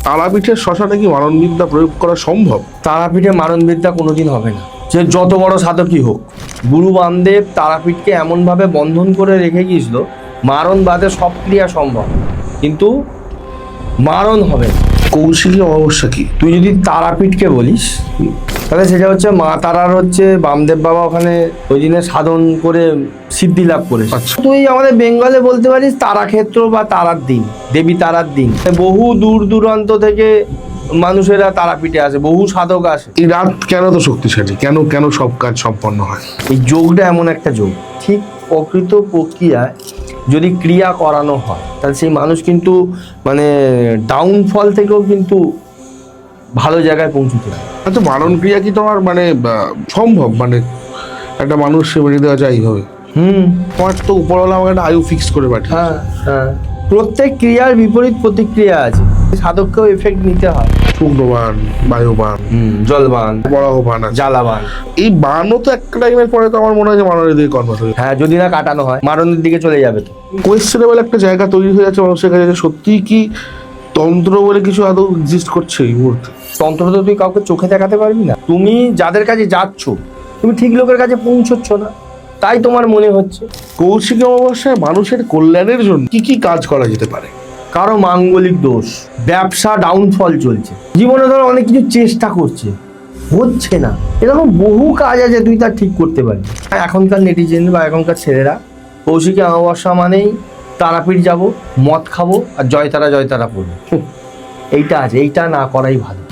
তারাপীঠের শ্মশানে কি মারণবিদ্যা প্রয়োগ করা সম্ভব? তারাপীঠে মারণবিদ্যা কোনোদিন হবে না, সে যত বড় সাধকই হোক। গুরু বামদেব তারাপীঠকে এমনভাবে বন্ধন করে রেখে গিয়েছিল, মারণ বাদে সব ক্রিয়া সম্ভব, কিন্তু মারণ হবে না। কৌশিকী অমাবস্যা কি? তুই যদি তারাপীঠকে বলিস তাহলে সেটা হচ্ছে মা তারার হচ্ছে বামদেব বাবা ওখানে ওই দিনে সাধন করে সিদ্ধি লাভ করেছে। তুই আমাদের বেঙ্গলে বলতে পারিস তারাক্ষেত্র বা তারার দিন, দেবী তারার দিন। বহু দূর দূরান্ত থেকে মানুষেরা তারাপীঠে আসে, বহু সাধক আসে। এই রাত কেন তো শক্তিশালী? কেন কেন সব কাজ সম্পন্ন হয়? এই যোগটা এমন একটা যোগ, ঠিক প্রকৃত প্রক্রিয়ায় যদি ক্রিয়া করানো হয় তাহলে সেই মানুষ কিন্তু মানে ডাউনফল থেকেও কিন্তু ভালো জায়গায় পৌঁছতে পারে। আচ্ছা, মারণ ক্রিয়া কি তোমার মানে সম্ভব? মানে একটা মানুষ মেরে দেওয়া যায় এইভাবে? তোমার তো উপরওয়ালা আমাকে একটা আয়ু ফিক্স করে পাঠিয়ে। হ্যাঁ হ্যাঁ, প্রত্যেক ক্রিয়ার বিপরীত প্রতিক্রিয়া আছে, সাধককেও এফেক্ট নিতে হয়। শুক্রবান, বায়ুবান, জলবান, বরাহবান, জ্বালাবান। এই বানও তো একটা টাইমের পরে তো আমার মনে হয় যে মারণের দিকে কনভার্ট হয়ে, হ্যাঁ, যদি না কাটানো হয় মারণের দিকে চলে যাবে। তো কোয়েশ্চেনেবল একটা জায়গা তৈরি হয়ে যাচ্ছে মানুষের কাছে। সত্যিই কি তন্ত্র বলে কিছু আদৌ এক্সিস্ট করছে এই মুহূর্তে? তন্ত্র তো তুই কাউকে চোখে দেখাতে পারবি না। তুমি যাদের কাছে যাচ্ছ তুমি ঠিক লোকের কাছে পৌঁছচ্ছ না, তাই তোমার মনে হচ্ছে। কৌশিকী অমাবস্যায় মানুষের কল্যাণের জন্য কি কি কাজ করা যেতে পারে? কারো মাঙ্গলিক দোষ, ব্যবসা ডাউনফল চলছে, জীবনে ধরো অনেক কিছু চেষ্টা করছে, হচ্ছে না, এরকম বহু কাজ আছে তুই তার ঠিক করতে পারবি। এখনকার নেটিজেন বা এখনকার ছেলেরা কৌশিকী অমাবস্যা মানেই তারাপীঠ যাব, মদ খাবো আর জয়তারা জয়তারা পড়বো, এইটা আছে। এইটা না করাই ভালো।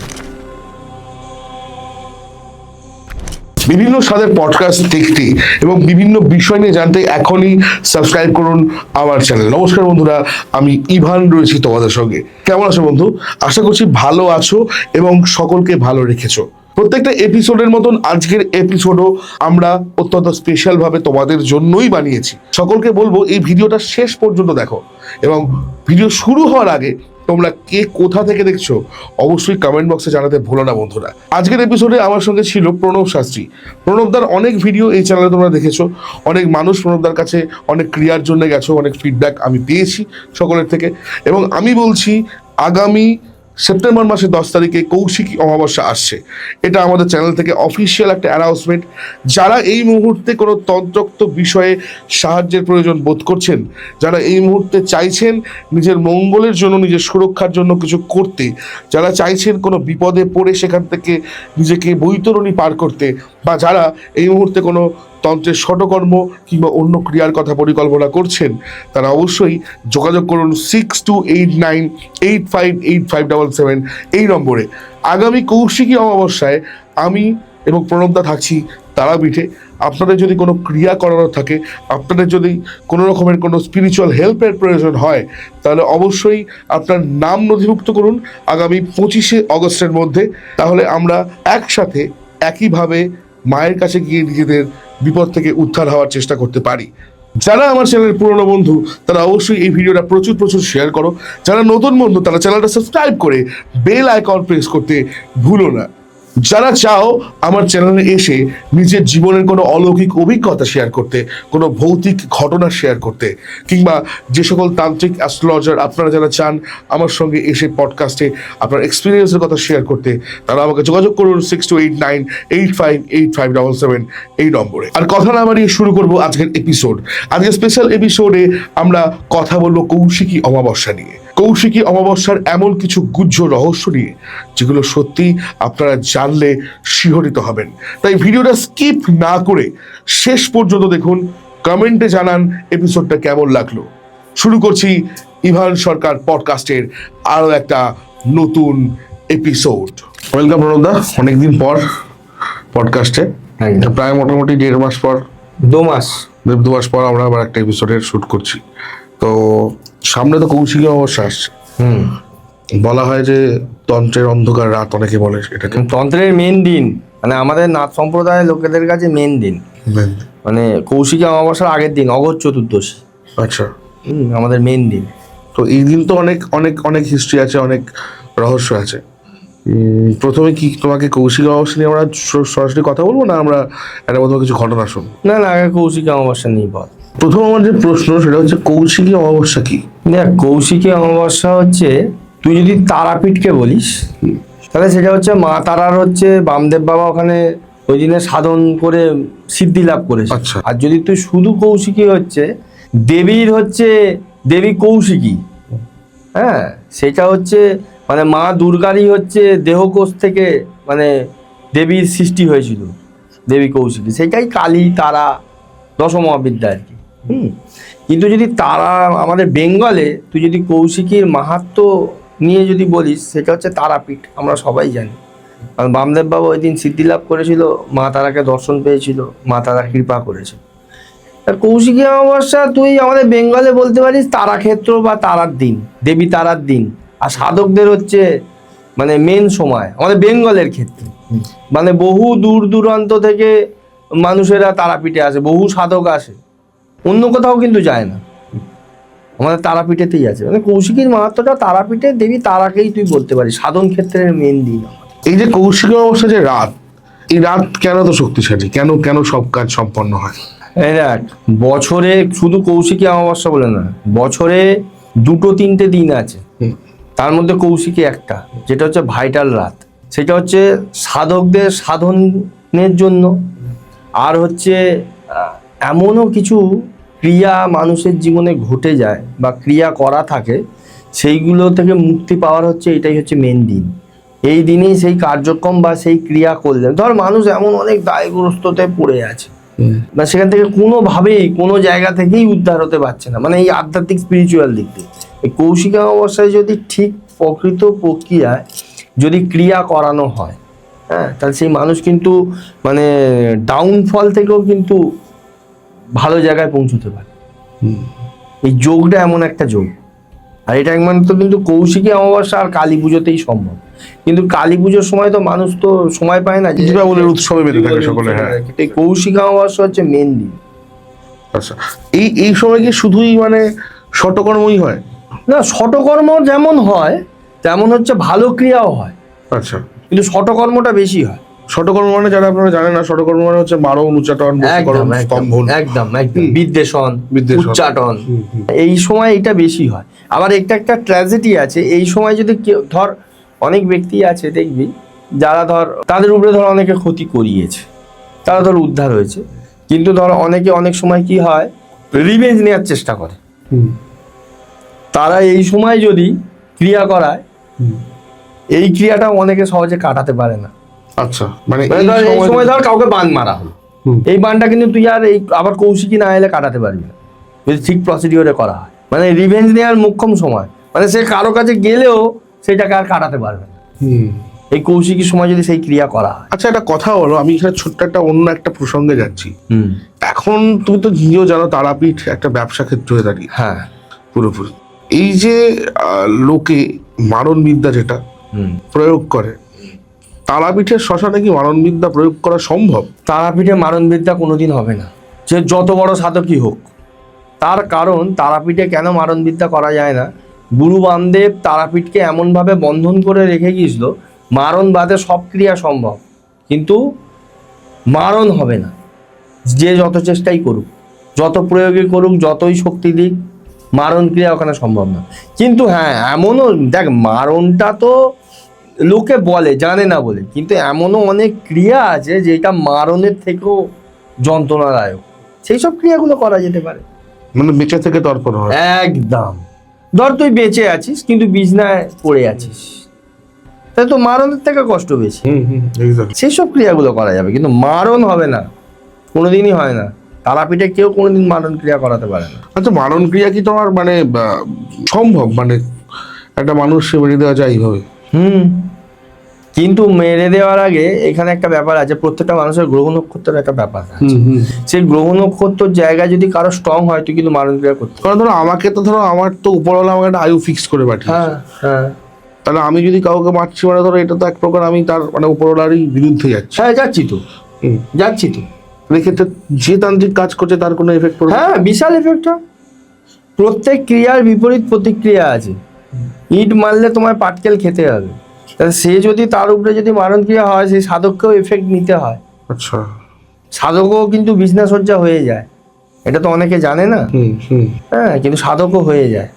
বিভিন্ন স্বাদের পডকাস্ট দেখতে এবং বিভিন্ন বিষয় নিয়ে জানতে এখনই সাবস্ক্রাইব করুন আমার চ্যানেল। নমস্কার বন্ধুরা, আমি ইভান রয়েছি তোমাদের সঙ্গে। কেমন আছো বন্ধু? আশা করছি ভালো আছো এবং সকলকে ভালো রেখেছো। প্রত্যেকটা এপিসোডের মতন আজকের এপিসোডও আমরা অত্যন্ত স্পেশাল ভাবে তোমাদের জন্যই বানিয়েছি। সকলকে বলবো এই ভিডিওটা শেষ পর্যন্ত দেখো, এবং ভিডিও শুরু হওয়ার আগে তোমরা কে কোথা থেকে দেখছো অবশ্যই কমেন্ট বক্সে জানাতে ভুলো না বন্ধুরা। আজকের এপিসোডে আমার সঙ্গে ছিল প্রণব শাস্ত্রী। প্রণবদার অনেক ভিডিও এই চ্যানেলে তোমরা দেখেছো, অনেক মানুষ প্রণবদার কাছে অনেক ক্রিয়ার জন্য গেছো, অনেক ফিডব্যাক আমি পেয়েছি সকলের থেকে। এবং আমি বলছি, আগামী সেপ্টেম্বর মাসের 10 তারিখে কৌশিকী অমাবস্যা আসছে। এটা আমাদের চ্যানেল থেকে অফিসিয়াল একটা অ্যানাউন্সমেন্ট। যারা এই মুহূর্তে কোনো তন্ত্রোক্ত বিষয়ে সাহায্যের প্রয়োজন বোধ করছেন, যারা এই মুহূর্তে চাইছেন নিজের মঙ্গলের জন্য, নিজের সুরক্ষার জন্য কিছু করতে, যারা চাইছেন কোনো বিপদে পড়ে সেখান থেকে নিজেকে বৈতরণী পার করতে, বা যারা এই মুহূর্তে কোনো তন্ত্রের ষটকর্ম কিংবা অন্য ক্রিয়ার কথা পরিকল্পনা করছেন, তারা অবশ্যই যোগাযোগ করুন 6289858577 এই নম্বরে। আগামী কৌশিকী অমাবস্যায় আমি এবং প্রণবদা থাকছি তারাপীঠে। আপনাদের যদি কোনো ক্রিয়া করানোর থাকে, আপনাদের যদি কোনো রকমের কোনো স্পিরিচুয়াল হেল্পের প্রয়োজন হয়, তাহলে অবশ্যই আপনার নাম নথিভুক্ত করুন আগামী 25শে অগস্টের মধ্যে। তাহলে আমরা একসাথে একইভাবে মায়ের কাছে গিয়ে নিজেদের বিপদ থেকে উদ্ধার হওয়ার চেষ্টা করতে পারি। যারা আমার চ্যানেলের পুরনো বন্ধু তারা অবশ্যই এই ভিডিওটা প্রচুর প্রচুর শেয়ার করো। যারা নতুন বন্ধু তারা চ্যানেলটা সাবস্ক্রাইব করে বেল আইকন প্রেস করতে ভুলো না। যারা চাও আমার চ্যানেলে এসে নিজের জীবনের কোনো অলৌকিক অভিজ্ঞতা শেয়ার করতে, কোনো ভৌতিক ঘটনা শেয়ার করতে, কিংবা যে সকল তান্ত্রিক অ্যাস্ট্রোলজার আপনারা যারা চান আমার সঙ্গে এসে পডকাস্টে আপনার এক্সপিরিয়েন্সের কথা শেয়ার করতে, তারা আমাকে যোগাযোগ করুন 6289858577 এই নম্বরে। আর কথা না বাড়িয়ে শুরু করবো আজকের এপিসোড। আজকের স্পেশাল এপিসোডে আমরা কথা বলবো কৌশিকী অমাবস্যা নিয়ে। কৌশিকী অমাবস্যার এমন কিছু গুহ্য রহস্য নিয়ে যেগুলো সত্যি আপনারা জানলে শিহরিত হবেন। তাই ভিডিওটা স্কিপ না করে শেষ পর্যন্ত দেখুন, কমেন্টে জানান এপিসোডটা কেমন লাগলো। শুরু করছি ইভান সরকার পডকাস্টের আরো একটা নতুন এপিসোড। ওয়েলকাম প্রণবদা, অনেকদিন পর পডকাস্টে, প্রায় মোটামুটি 1.5 মাস পর, 2 মাস পর আমরা আবার একটা এপিসোডের শুট করছি। তো সামনে তো কৌশিকী অমাবস্যা আসছে। বলা হয় যে তন্ত্রের অন্ধকার রাত, অনেকে বলে এটাকে তন্ত্রের মেন দিন, মানে আমাদের নাথ সম্প্রদায়ের লোকেদের কাছে মেন দিন, মানে কৌশিকী অমাবস্যার আগের দিন, অঘোর চতুর্দশী। আচ্ছা, আমাদের মেন দিন। তো এই দিন তো অনেক অনেক অনেক হিস্ট্রি আছে, অনেক রহস্য আছে। প্রথমে কি তোমাকে কৌশিকী অমাবস্যা নিয়ে আমরা সরাসরি কথা বলবো, না আমরা একটা প্রথমে কিছু ঘটনা শুনবো? না আগে কৌশিকী অমাবস্যা নিয়ে বল। প্রথম আমার যে প্রশ্ন সেটা হচ্ছে কৌশিকী অমাবস্যা কি? দেখ, কৌশিকী অমাবস্যা হচ্ছে তুই যদি তারাপীঠকে বলিস তাহলে সেটা হচ্ছে মা তারার হচ্ছে বামদেব বাবা ওখানে ওই দিনে সাধন করে সিদ্ধি লাভ করেছে। আচ্ছা। আর যদি তুই শুধু কৌশিকী হচ্ছে দেবীর হচ্ছে দেবী কৌশিকী, হ্যাঁ সেটা হচ্ছে মানে মা দুর্গারই হচ্ছে দেহকোষ থেকে মানে দেবীর সৃষ্টি হয়েছিল, দেবী কৌশিকী, সেটাই কালী তারা দশমহাবিদ্যা আর কি। কিন্তু যদি তারা আমাদের বেঙ্গলে তুই যদি কৌশিকীর মাহাত্ম্য নিয়ে যদি বলিস সেটা হচ্ছে তারাপীঠ, আমরা সবাই জানি। কারণ বামদেব বাবা ওই দিন সিদ্ধি লাভ করেছিল, মা তারাকে দর্শন পেয়েছিল, মা তারা কৃপা করেছিল। আর কৌশিকী অমাবস্যা তুই আমাদের বেঙ্গলে বলতে পারিস তারাক্ষেত্র বা তারার দিন, দেবী তারার দিন। আর সাধকদের হচ্ছে মানে মেন সময় আমাদের বেঙ্গলের ক্ষেত্রে, মানে বহু দূর দূরান্ত থেকে মানুষেরা তারাপীঠে আসে, বহু সাধক আসে, অন্য কোথাও কিন্তু যায় না, আমাদের তারাপীঠেতেই আছে। মানে কৌশিকীর মাহাত্ম্যটা তারাপীঠে দেবী তারাকেই তুই বলতে পারিস সাধন ক্ষেত্রের মেন দিন। এই যে কৌশিকী অমাবস্যা যে রাত, এই রাত কেন তো শক্তিশালী, কেন কেন সব কাজ সম্পন্ন হয়? এই দেখ, বছরে শুধু কৌশিকী অমাবস্যা বলে না, বছরে 2-3টে দিন আছে, তার মধ্যে কৌশিকী একটা, যেটা হচ্ছে ভাইটাল রাত, সেটা হচ্ছে সাধকদের সাধনের জন্য। আর হচ্ছে এমনও কিছু ক্রিয়া মানুষের জীবনে ঘটে যায় বা ক্রিয়া করা থাকে, সেইগুলো থেকে মুক্তি পাওয়ার হচ্ছে এটাই হচ্ছে মেন দিন। এই দিনেই সেই কার্যক্রম বা সেই ক্রিয়া করলেন, ধর মানুষ এমন অনেক দায়গ্রস্ততে পড়ে আছে বা সেখান থেকে কোনোভাবেই কোনো জায়গা থেকেই উদ্ধার হতে পারছে না, মানে এই আধ্যাত্মিক স্পিরিচুয়াল দিক দিয়ে এই কৌশিকী অমাবস্যায় যদি ঠিক প্রকৃত প্রক্রিয়ায় যদি ক্রিয়া করানো হয়, হ্যাঁ, তাহলে সেই মানুষ কিন্তু মানে ডাউনফল থেকেও কিন্তু ভালো জায়গায় পৌঁছতে পারে। এই যোগটা এমন একটা যোগ, আর এটা একমাত্র কিন্তু কৌশিকী অমাবস্যা আর কালী পুজোতেই সম্ভব। কিন্তু কালী পুজোর সময় তো মানুষ তো সময় পায় না, দীপাবলির উৎসবে বেঁধে থাকে সকলে। হ্যাঁ, এই কৌশিকী অমাবস্যা হচ্ছে মেন দিন। আচ্ছা, এই এই সময় কি শুধুই মানে ষটকর্মই হয়? না, ষটকর্ম যেমন হয় তেমন হচ্ছে ভালো ক্রিয়াও হয়, আচ্ছা, কিন্তু ষটকর্মটা বেশি হয়। ষটকর্ম মানে যারা আপনারা জানেন না, ষটকর্ম মানে হচ্ছে মারণ, উচ্চাটন, বশীকরণ, স্তম্ভন, একদম বিদ্বেষণ, উচ্চাটন, এই সময় এটা বেশি হয়। আবার একটা ট্র্যাজেডি আছে এই সময়, যদি কেউ ধর অনেক ব্যক্তি আছে দেখবি যারা ধর তাদের উপরে ধর অনেকে ক্ষতি করিয়েছে, তারা ধর উদ্ধার হয়েছে, কিন্তু ধর অনেকে অনেক সময় কি হয় রিভেঞ্জ নেওয়ার চেষ্টা করে। তারা এই সময় যদি ক্রিয়া করায়, এই ক্রিয়াটা অনেকে সহজে কাটাতে পারে না। আচ্ছা, মানে এই সময় ধর কাউকে বান মারা হলো, এই বানটা কিন্তু তুই আর এই আবার কৌশিকী না এলে কাটাতে পারবি না যদি ঠিক প্রসিডিওরে করা হয়। মানে রিভেঞ্জ নেওয়ার মোক্ষম সময়, মানে সে কারো কাছে গেলেও সেটাকে আর কাটাতে পারবে না এই কৌশিকীর সময় যদি সেই ক্রিয়া করা হয়। আচ্ছা, একটা কথা হলো, আমি এখানে ছোট্ট একটা অন্য একটা প্রসঙ্গে যাচ্ছি। এখন তুমি তো নিজেও জানো তারাপীঠ একটা ব্যবসা ক্ষেত্র হয়ে দাঁড়িয়ে। হ্যাঁ, পুরোপুরি। এই যে লোকে মারণ বিদ্যা যেটা প্রয়োগ করে, তারাপীঠের শ্মশানে কি মারণ বিদ্যা প্রয়োগ করা সম্ভব? তারাপীঠে মারণবিদ্যা কোনোদিন হবে না, সে যত বড় সাধকই হোক। তার কারণ তারাপীঠে কেন মারণবিদ্যা করা যায় না, গুরু বামদেব তারাপীঠকে এমনভাবে বন্ধন করে রেখে গিয়েছিল, মারণ বাদে সব ক্রিয়া সম্ভব, কিন্তু মারণ হবে না। যে যত চেষ্টাই করুক, যত প্রয়োগই করুক, যতই শক্তি দিক, মারণ ক্রিয়া ওখানে সম্ভব না। কিন্তু হ্যাঁ, এমনও দেখ, মারণটা তো লোকে বলে, জানে না বলে, কিন্তু এমনও অনেক ক্রিয়া আছে যেটা মারণের থেকেও যন্ত্রণাদায়ক, সেই সব ক্রিয়াগুলো করা যেতে পারে। মানে বেঁচে থেকে তর্পণ হয়। একদম, ধর তুই বেঁচে আছিস কিন্তু বিছনায় পড়ে আছিস, তাই তো মারণের থেকে কষ্ট বেশি। সেই সব ক্রিয়াগুলো করা যাবে, কিন্তু মারণ হবে না, কোনোদিনই হয় না। তারাপীঠে কেউ কোনোদিন মারণ ক্রিয়া করাতে পারে না। আচ্ছা, মারণ ক্রিয়া কি তোমার মানে সম্ভব, মানে একটা মানুষকে মেরে দেওয়া যায় এইভাবে? কিন্তু মেরে দেওয়ার আগে এখানে একটা ব্যাপার আছে, প্রত্যেকটা মানুষের গ্রহ নক্ষত্রের একটা ব্যাপার আছে। সেই গ্রহ নক্ষত্রের জায়গায় যদি কারো স্ট্রং হয়, তুই কিন্তু মারণ ক্রিয়া করতে। কারণ ধরো আমাকে তো, ধরো আমার তো উপরওয়ালা আমাকে একটা আয়ু ফিক্স করে পাঠিয়েছে। হ্যাঁ, তাহলে আমি যদি কাউকে মারছি, মানে ধরো এটা তো এক প্রকার আমি তার মানে উপরওয়ালারই বিরুদ্ধে যাচ্ছি। হ্যাঁ, যাচ্ছি তো। এক্ষেত্রে যে তান্ত্রিক কাজ করছে তার কোনো এফেক্ট পড়বে? হ্যাঁ, বিশাল এফেক্ট হয়। প্রত্যেক ক্রিয়ার বিপরীত প্রতিক্রিয়া আছে। ইট মারলে তোমায় পাটকেল খেতে হবে, সে যদি তার উপরে যদি মারণ ক্রিয়া হয়, সেই সাধককেও এফেক্ট নিতে হয়। আচ্ছা, সাধকও কিন্তু বিছনাসজ্জা হয়ে যায়, এটা তো অনেকে জানে না। হ্যাঁ, কিন্তু সাধকও হয়ে যায়।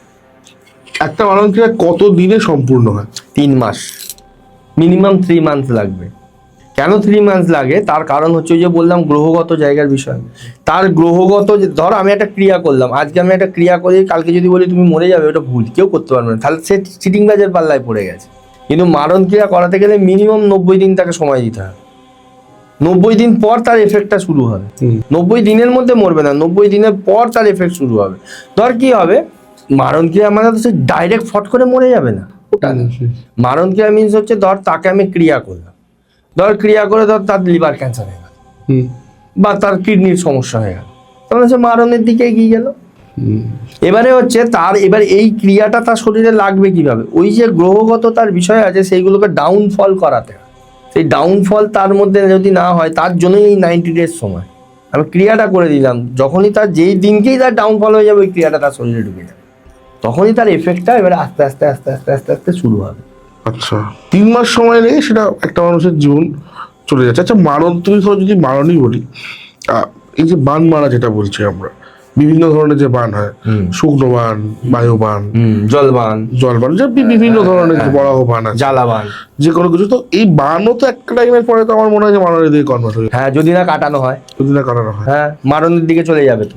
একটা মারণ ক্রিয়া কত দিনে সম্পূর্ণ হয়? 3 মাস, মিনিমাম 3 মান্থ লাগবে। কেন 3 মান্থ লাগে তার কারণ হচ্ছে ওই যে বললাম গ্রহগত জায়গার বিষয়। তার গ্রহগত ধর আমি একটা ক্রিয়া করলাম, আজকে আমি একটা ক্রিয়া করি, কালকে যদি বলি তুমি মরে যাবে, ওটা ভুল, কেউ করতে পারবে না, তাহলে সে চিটিংবাজের পাল্লায় পড়ে গেছে। কিন্তু মারণ ক্রিয়া করাতে গেলে মিনিমাম 90 দিন তাকে সময় দিতে হবে। 90 দিন পর তার এফেক্টটা শুরু হবে। 90 দিনের মধ্যে মরবে না, 90 দিনের পর তার এফেক্ট শুরু হবে। ধর কি হবে, মারণ ক্রিয়া মানে তো সে ডাইরেক্ট ফট করে মরে যাবে না, ওটা না। মারণ ক্রিয়া মিনস হচ্ছে ধর তাকে আমি ক্রিয়া করলাম, ধর ক্রিয়া করে ধর তার লিভার ক্যান্সার হয়ে গেল বা তার কিডনির সমস্যা হয়ে গেল, তখন সে মারণের দিকে এগিয়ে গেল। এবারে হচ্ছে তার এবার এই ক্রিয়াটা তার শরীরে লাগবে কিভাবে, ওই যে গ্রহগত তার বিষয় আছে সেইগুলোকে ডাউনফল করাতে হয়। সেই ডাউনফল তার মধ্যে যদি না হয়, তার জন্যই এই 90 ডেজ সময়। আমি ক্রিয়াটা করে দিলাম, যখনই তার যেই দিনকেই তার ডাউনফল হয়ে যাবে ওই ক্রিয়াটা তার শরীরে ঢুকে যাবে, তখনই তার এফেক্টটা এবারে আস্তে আস্তে আস্তে আস্তে আস্তে আস্তে শুরু হবে। আচ্ছা, 3 মাস সময় লেগে সেটা একটা মানুষের জীবন চলে যাচ্ছে। আচ্ছা, মারণ, তুমি ধরো যদি মারণই বলি, এই যে বান মারা যেটা বলছি আমরা, বিভিন্ন ধরনের যে বান হয়, শুকনো বান, বায়ু বান, জলবান, যে বিভিন্ন ধরনের যে বড় বান আছে, জ্বালাবান, যে কোনো কিছু, তো এই বানও তো একটা টাইমের পরে তো আমার মনে হয় যে মারণের দিকে কনভার্ট হয়ে যায়। হ্যাঁ, যদি না কাটানো হয়, যদি না কাটানো হয়, হ্যাঁ মারণের দিকে চলে যাবে। তো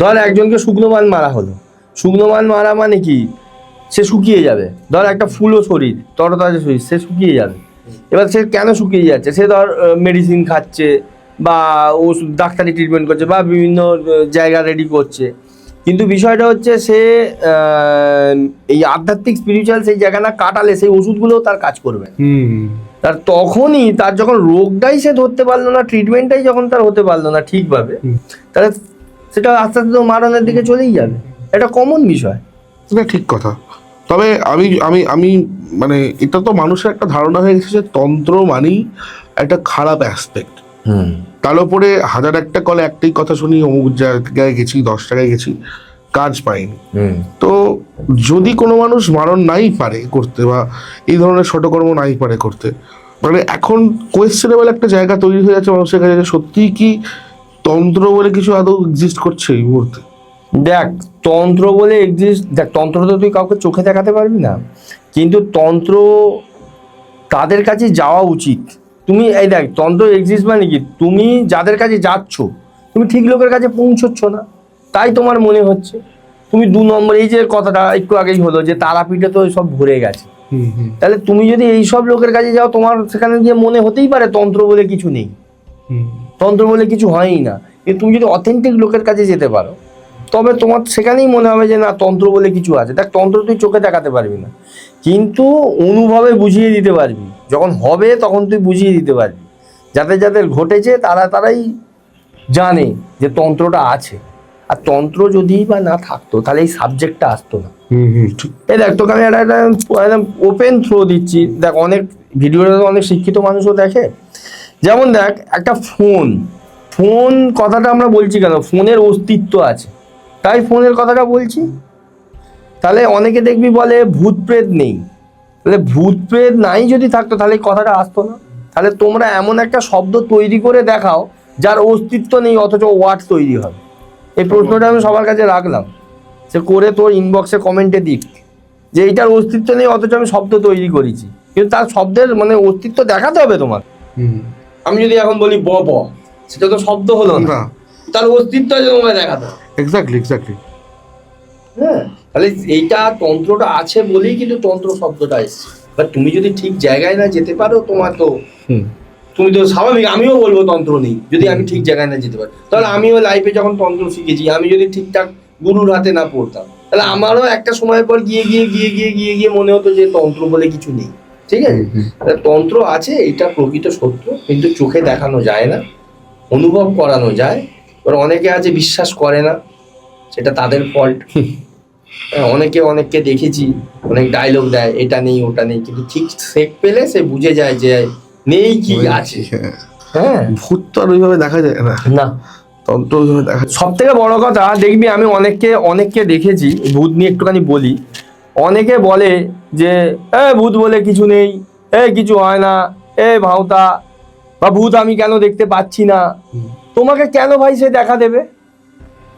ধর একজনকে শুকনো বান মারা হলো, শুকনো বান মারা মানে কি, সে শুকিয়ে যাবে। ধর একটা ফুলও শরীর, তরতাজা শরীর, সে শুকিয়ে যাবে। এবার সে কেন শুকিয়ে যাচ্ছে, সে ধর মেডিসিন খাচ্ছে বা ওষুধ ডাক্তারি ট্রিটমেন্ট করছে বা বিভিন্ন জায়গা রেডি করছে, কিন্তু বিষয়টা হচ্ছে সে এই আধ্যাত্মিক স্পিরিচুয়াল সেই জায়গা না কাটালে সেই ওষুধগুলোও তার কাজ করবে না। তার তখনই তার যখন রোগটাই সে ধরতে পারলো না, ট্রিটমেন্টটাই যখন তার হতে পারলো না ঠিকভাবে, তাহলে সেটা আস্তে আস্তে মারণের দিকে চলেই যাবে। এটা কমন বিষয়। এটা ঠিক কথা। তবে আমি আমি আমি মানে এটা তো মানুষের একটা ধারণা হয়ে গেছে যে তন্ত্র মানেই একটা খারাপ অ্যাসপেক্ট। তার উপরে হাজার একটা কলে একটাই কথা শুনি, অমুক জায়গায় গেছি, 10 টাকায় গেছি, কাজ পাইনি। তো যদি কোনো মানুষ মারণ নাই পারে করতে বা এই ধরনের ষটকর্ম নাই পারে করতে, মানে এখন কোয়েশ্চেনেবল একটা জায়গা তৈরি হয়ে যাচ্ছে মানুষের কাছে, সত্যিই কি তন্ত্র বলে কিছু আদৌ এক্সিস্ট করছে এই মুহূর্তে? দেখ, তন্ত্র বলে এক্সিস্ট, দেখ তন্ত্র তো তুই কাউকে চোখে দেখাতে পারবি না, কিন্তু তন্ত্র তাদের কাছে যাওয়া উচিত। তুমি এই দেখ, তন্ত্র এক্সিস্ট মানে কি, তুমি যাদের কাছে যাচ্ছ তুমি ঠিক লোকের কাছে পৌঁছচ্ছ না, তাই তোমার মনে হচ্ছে তুমি 2 নম্বর। এই যে কথাটা একটু আগেই হলো যে তারাপীঠে তো সব ভরে গেছে, তাহলে তুমি যদি এই সব লোকের কাছে যাও, তোমার সেখানে গিয়ে মনে হতেই পারে তন্ত্র বলে কিছু নেই, তন্ত্র বলে কিছু হয়ই না। কিন্তু তুমি যদি অথেন্টিক লোকের কাছে যেতে পারো, তবে তোমার সেখানেই মনে হবে যে না, তন্ত্র বলে কিছু আছে। দেখ, তন্ত্র তুই চোখে দেখাতে পারবি না, কিন্তু অনুভবে বুঝিয়ে দিতে পারবি। যখন হবে তখন তুই বুঝিয়ে দিতে পারবি। যাদের যাদের ঘটেছে তারাই জানে যে তন্ত্রটা আছে। আর তন্ত্র যদি বা না থাকতো তাহলে এই সাবজেক্টটা আসতো না। এই দেখ, তোকে আমি একটা ওপেন থ্রো দিচ্ছি। দেখ, অনেক ভিডিওটা তো অনেক শিক্ষিত মানুষও দেখে। যেমন দেখ, একটা ফোন কথাটা আমরা বলছি কেন, ফোনের অস্তিত্ব আছে তাই ফোনের কথাটা বলছি। তাহলে অনেকে দেখবি বলে ভূত প্রেত নেই, তাহলে ভূত প্রেত নাই যদি থাকতো তাহলে এই কথাটা আসতো না। তাহলে তোমরা এমন একটা শব্দ তৈরি করে দেখাও যার অস্তিত্ব নেই অথচ ওয়ার্ড তৈরি হবে। এই প্রশ্নটা আমি সবার কাছে রাখলাম, সে করে তোর ইনবক্সে কমেন্টে দিক যে এইটার অস্তিত্ব নেই অথচ আমি শব্দ তৈরি করেছি, কিন্তু তার শব্দের মানে অস্তিত্ব দেখাতে হবে তোমার। আমি যদি এখন বলি ব, সেটা তো শব্দ হলো না, তার অস্তিত্ব তোমাকে দেখাতে হবে। এক্স্যাক্টলি। হ্যাঁ, তাহলে এইটা তন্ত্রটা আছে বলেই কিন্তু তন্ত্র শব্দটা এসছে। বাট তুমি যদি ঠিক জায়গায় না যেতে পারো, তোমার তো তুমি তো স্বাভাবিক, আমিও বলবো তন্ত্র নেই যদি আমি ঠিক জায়গায় না যেতে পারি। তাহলে আমিও লাইফে যখন তন্ত্র শিখেছি, আমি যদি ঠিকঠাক গুরুর হাতে না পড়তাম, তাহলে আমারও একটা সময় পর গিয়ে মনে হতো যে তন্ত্র বলে কিছু নেই। ঠিক আছে, তন্ত্র আছে, এটা প্রকৃত সত্য, কিন্তু চোখে দেখানো যায় না, অনুভব করানো যায়। এবার অনেকে আছে বিশ্বাস করে না, সেটা তাদের ফল্ট। অনেককে দেখেছি, অনেক ডায়লগ দেয় এটা নেই ওটা নেই, কিন্তু ঠিক শেখ পেলে সে বুঝে যায় যে নেই কি আছে। হ্যাঁ, ভূত তো আর ওইভাবে দেখা যায় না, তন্ত্র ওইভাবে দেখা। সব থেকে বড় কথা দেখবি, আমি অনেককে দেখেছি, ভূত নিয়ে একটুখানি বলি। অনেকে বলে যে ভূত বলে কিছু নেই, কিছু হয় না, ভাওতা বা ভূত আমি কেন দেখতে পাচ্ছি না। তোমাকে কেন ভাই সে দেখা দেবে?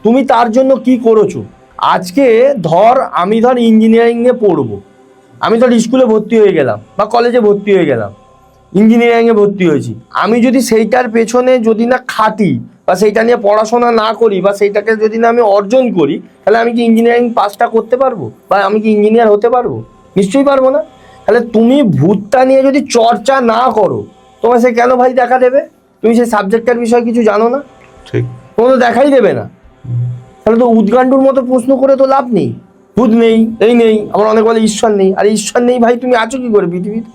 তুমি তার জন্য কি করেছো? আজকে আমি ইঞ্জিনিয়ারিং নিয়ে পড়বো, আমি স্কুলে ভর্তি হয়ে গেলাম বা কলেজে ভর্তি হয়ে গেলাম, ইঞ্জিনিয়ারিংয়ে ভর্তি হয়েছি। আমি যদি সেইটার পেছনে যদি না খাটি বা সেইটা নিয়ে পড়াশোনা না করি বা সেইটাকে যদি না আমি অর্জন করি, তাহলে আমি কি ইঞ্জিনিয়ারিং পাসটা করতে পারবো বা আমি কি ইঞ্জিনিয়ার হতে পারবো? নিশ্চয়ই পারবো না। তাহলে তুমি ভূতটা নিয়ে যদি চর্চা না করো, তোমার সে কেন ভাই দেখা দেবে? তুমি সেই সাবজেক্টের বিষয়ে কিছু জানো না, ঠিক, কোনো তো দেখাই দেবে না। তাহলে তো উদ্গান্ডুর মতো প্রশ্ন করে তো লাভ নেই। ভূত নেই, এই নেই, আবার অনেক বলে ঈশ্বর নেই। আর ঈশ্বর নেই ভাই, তুমি আছো কি করে পৃথিবীতে?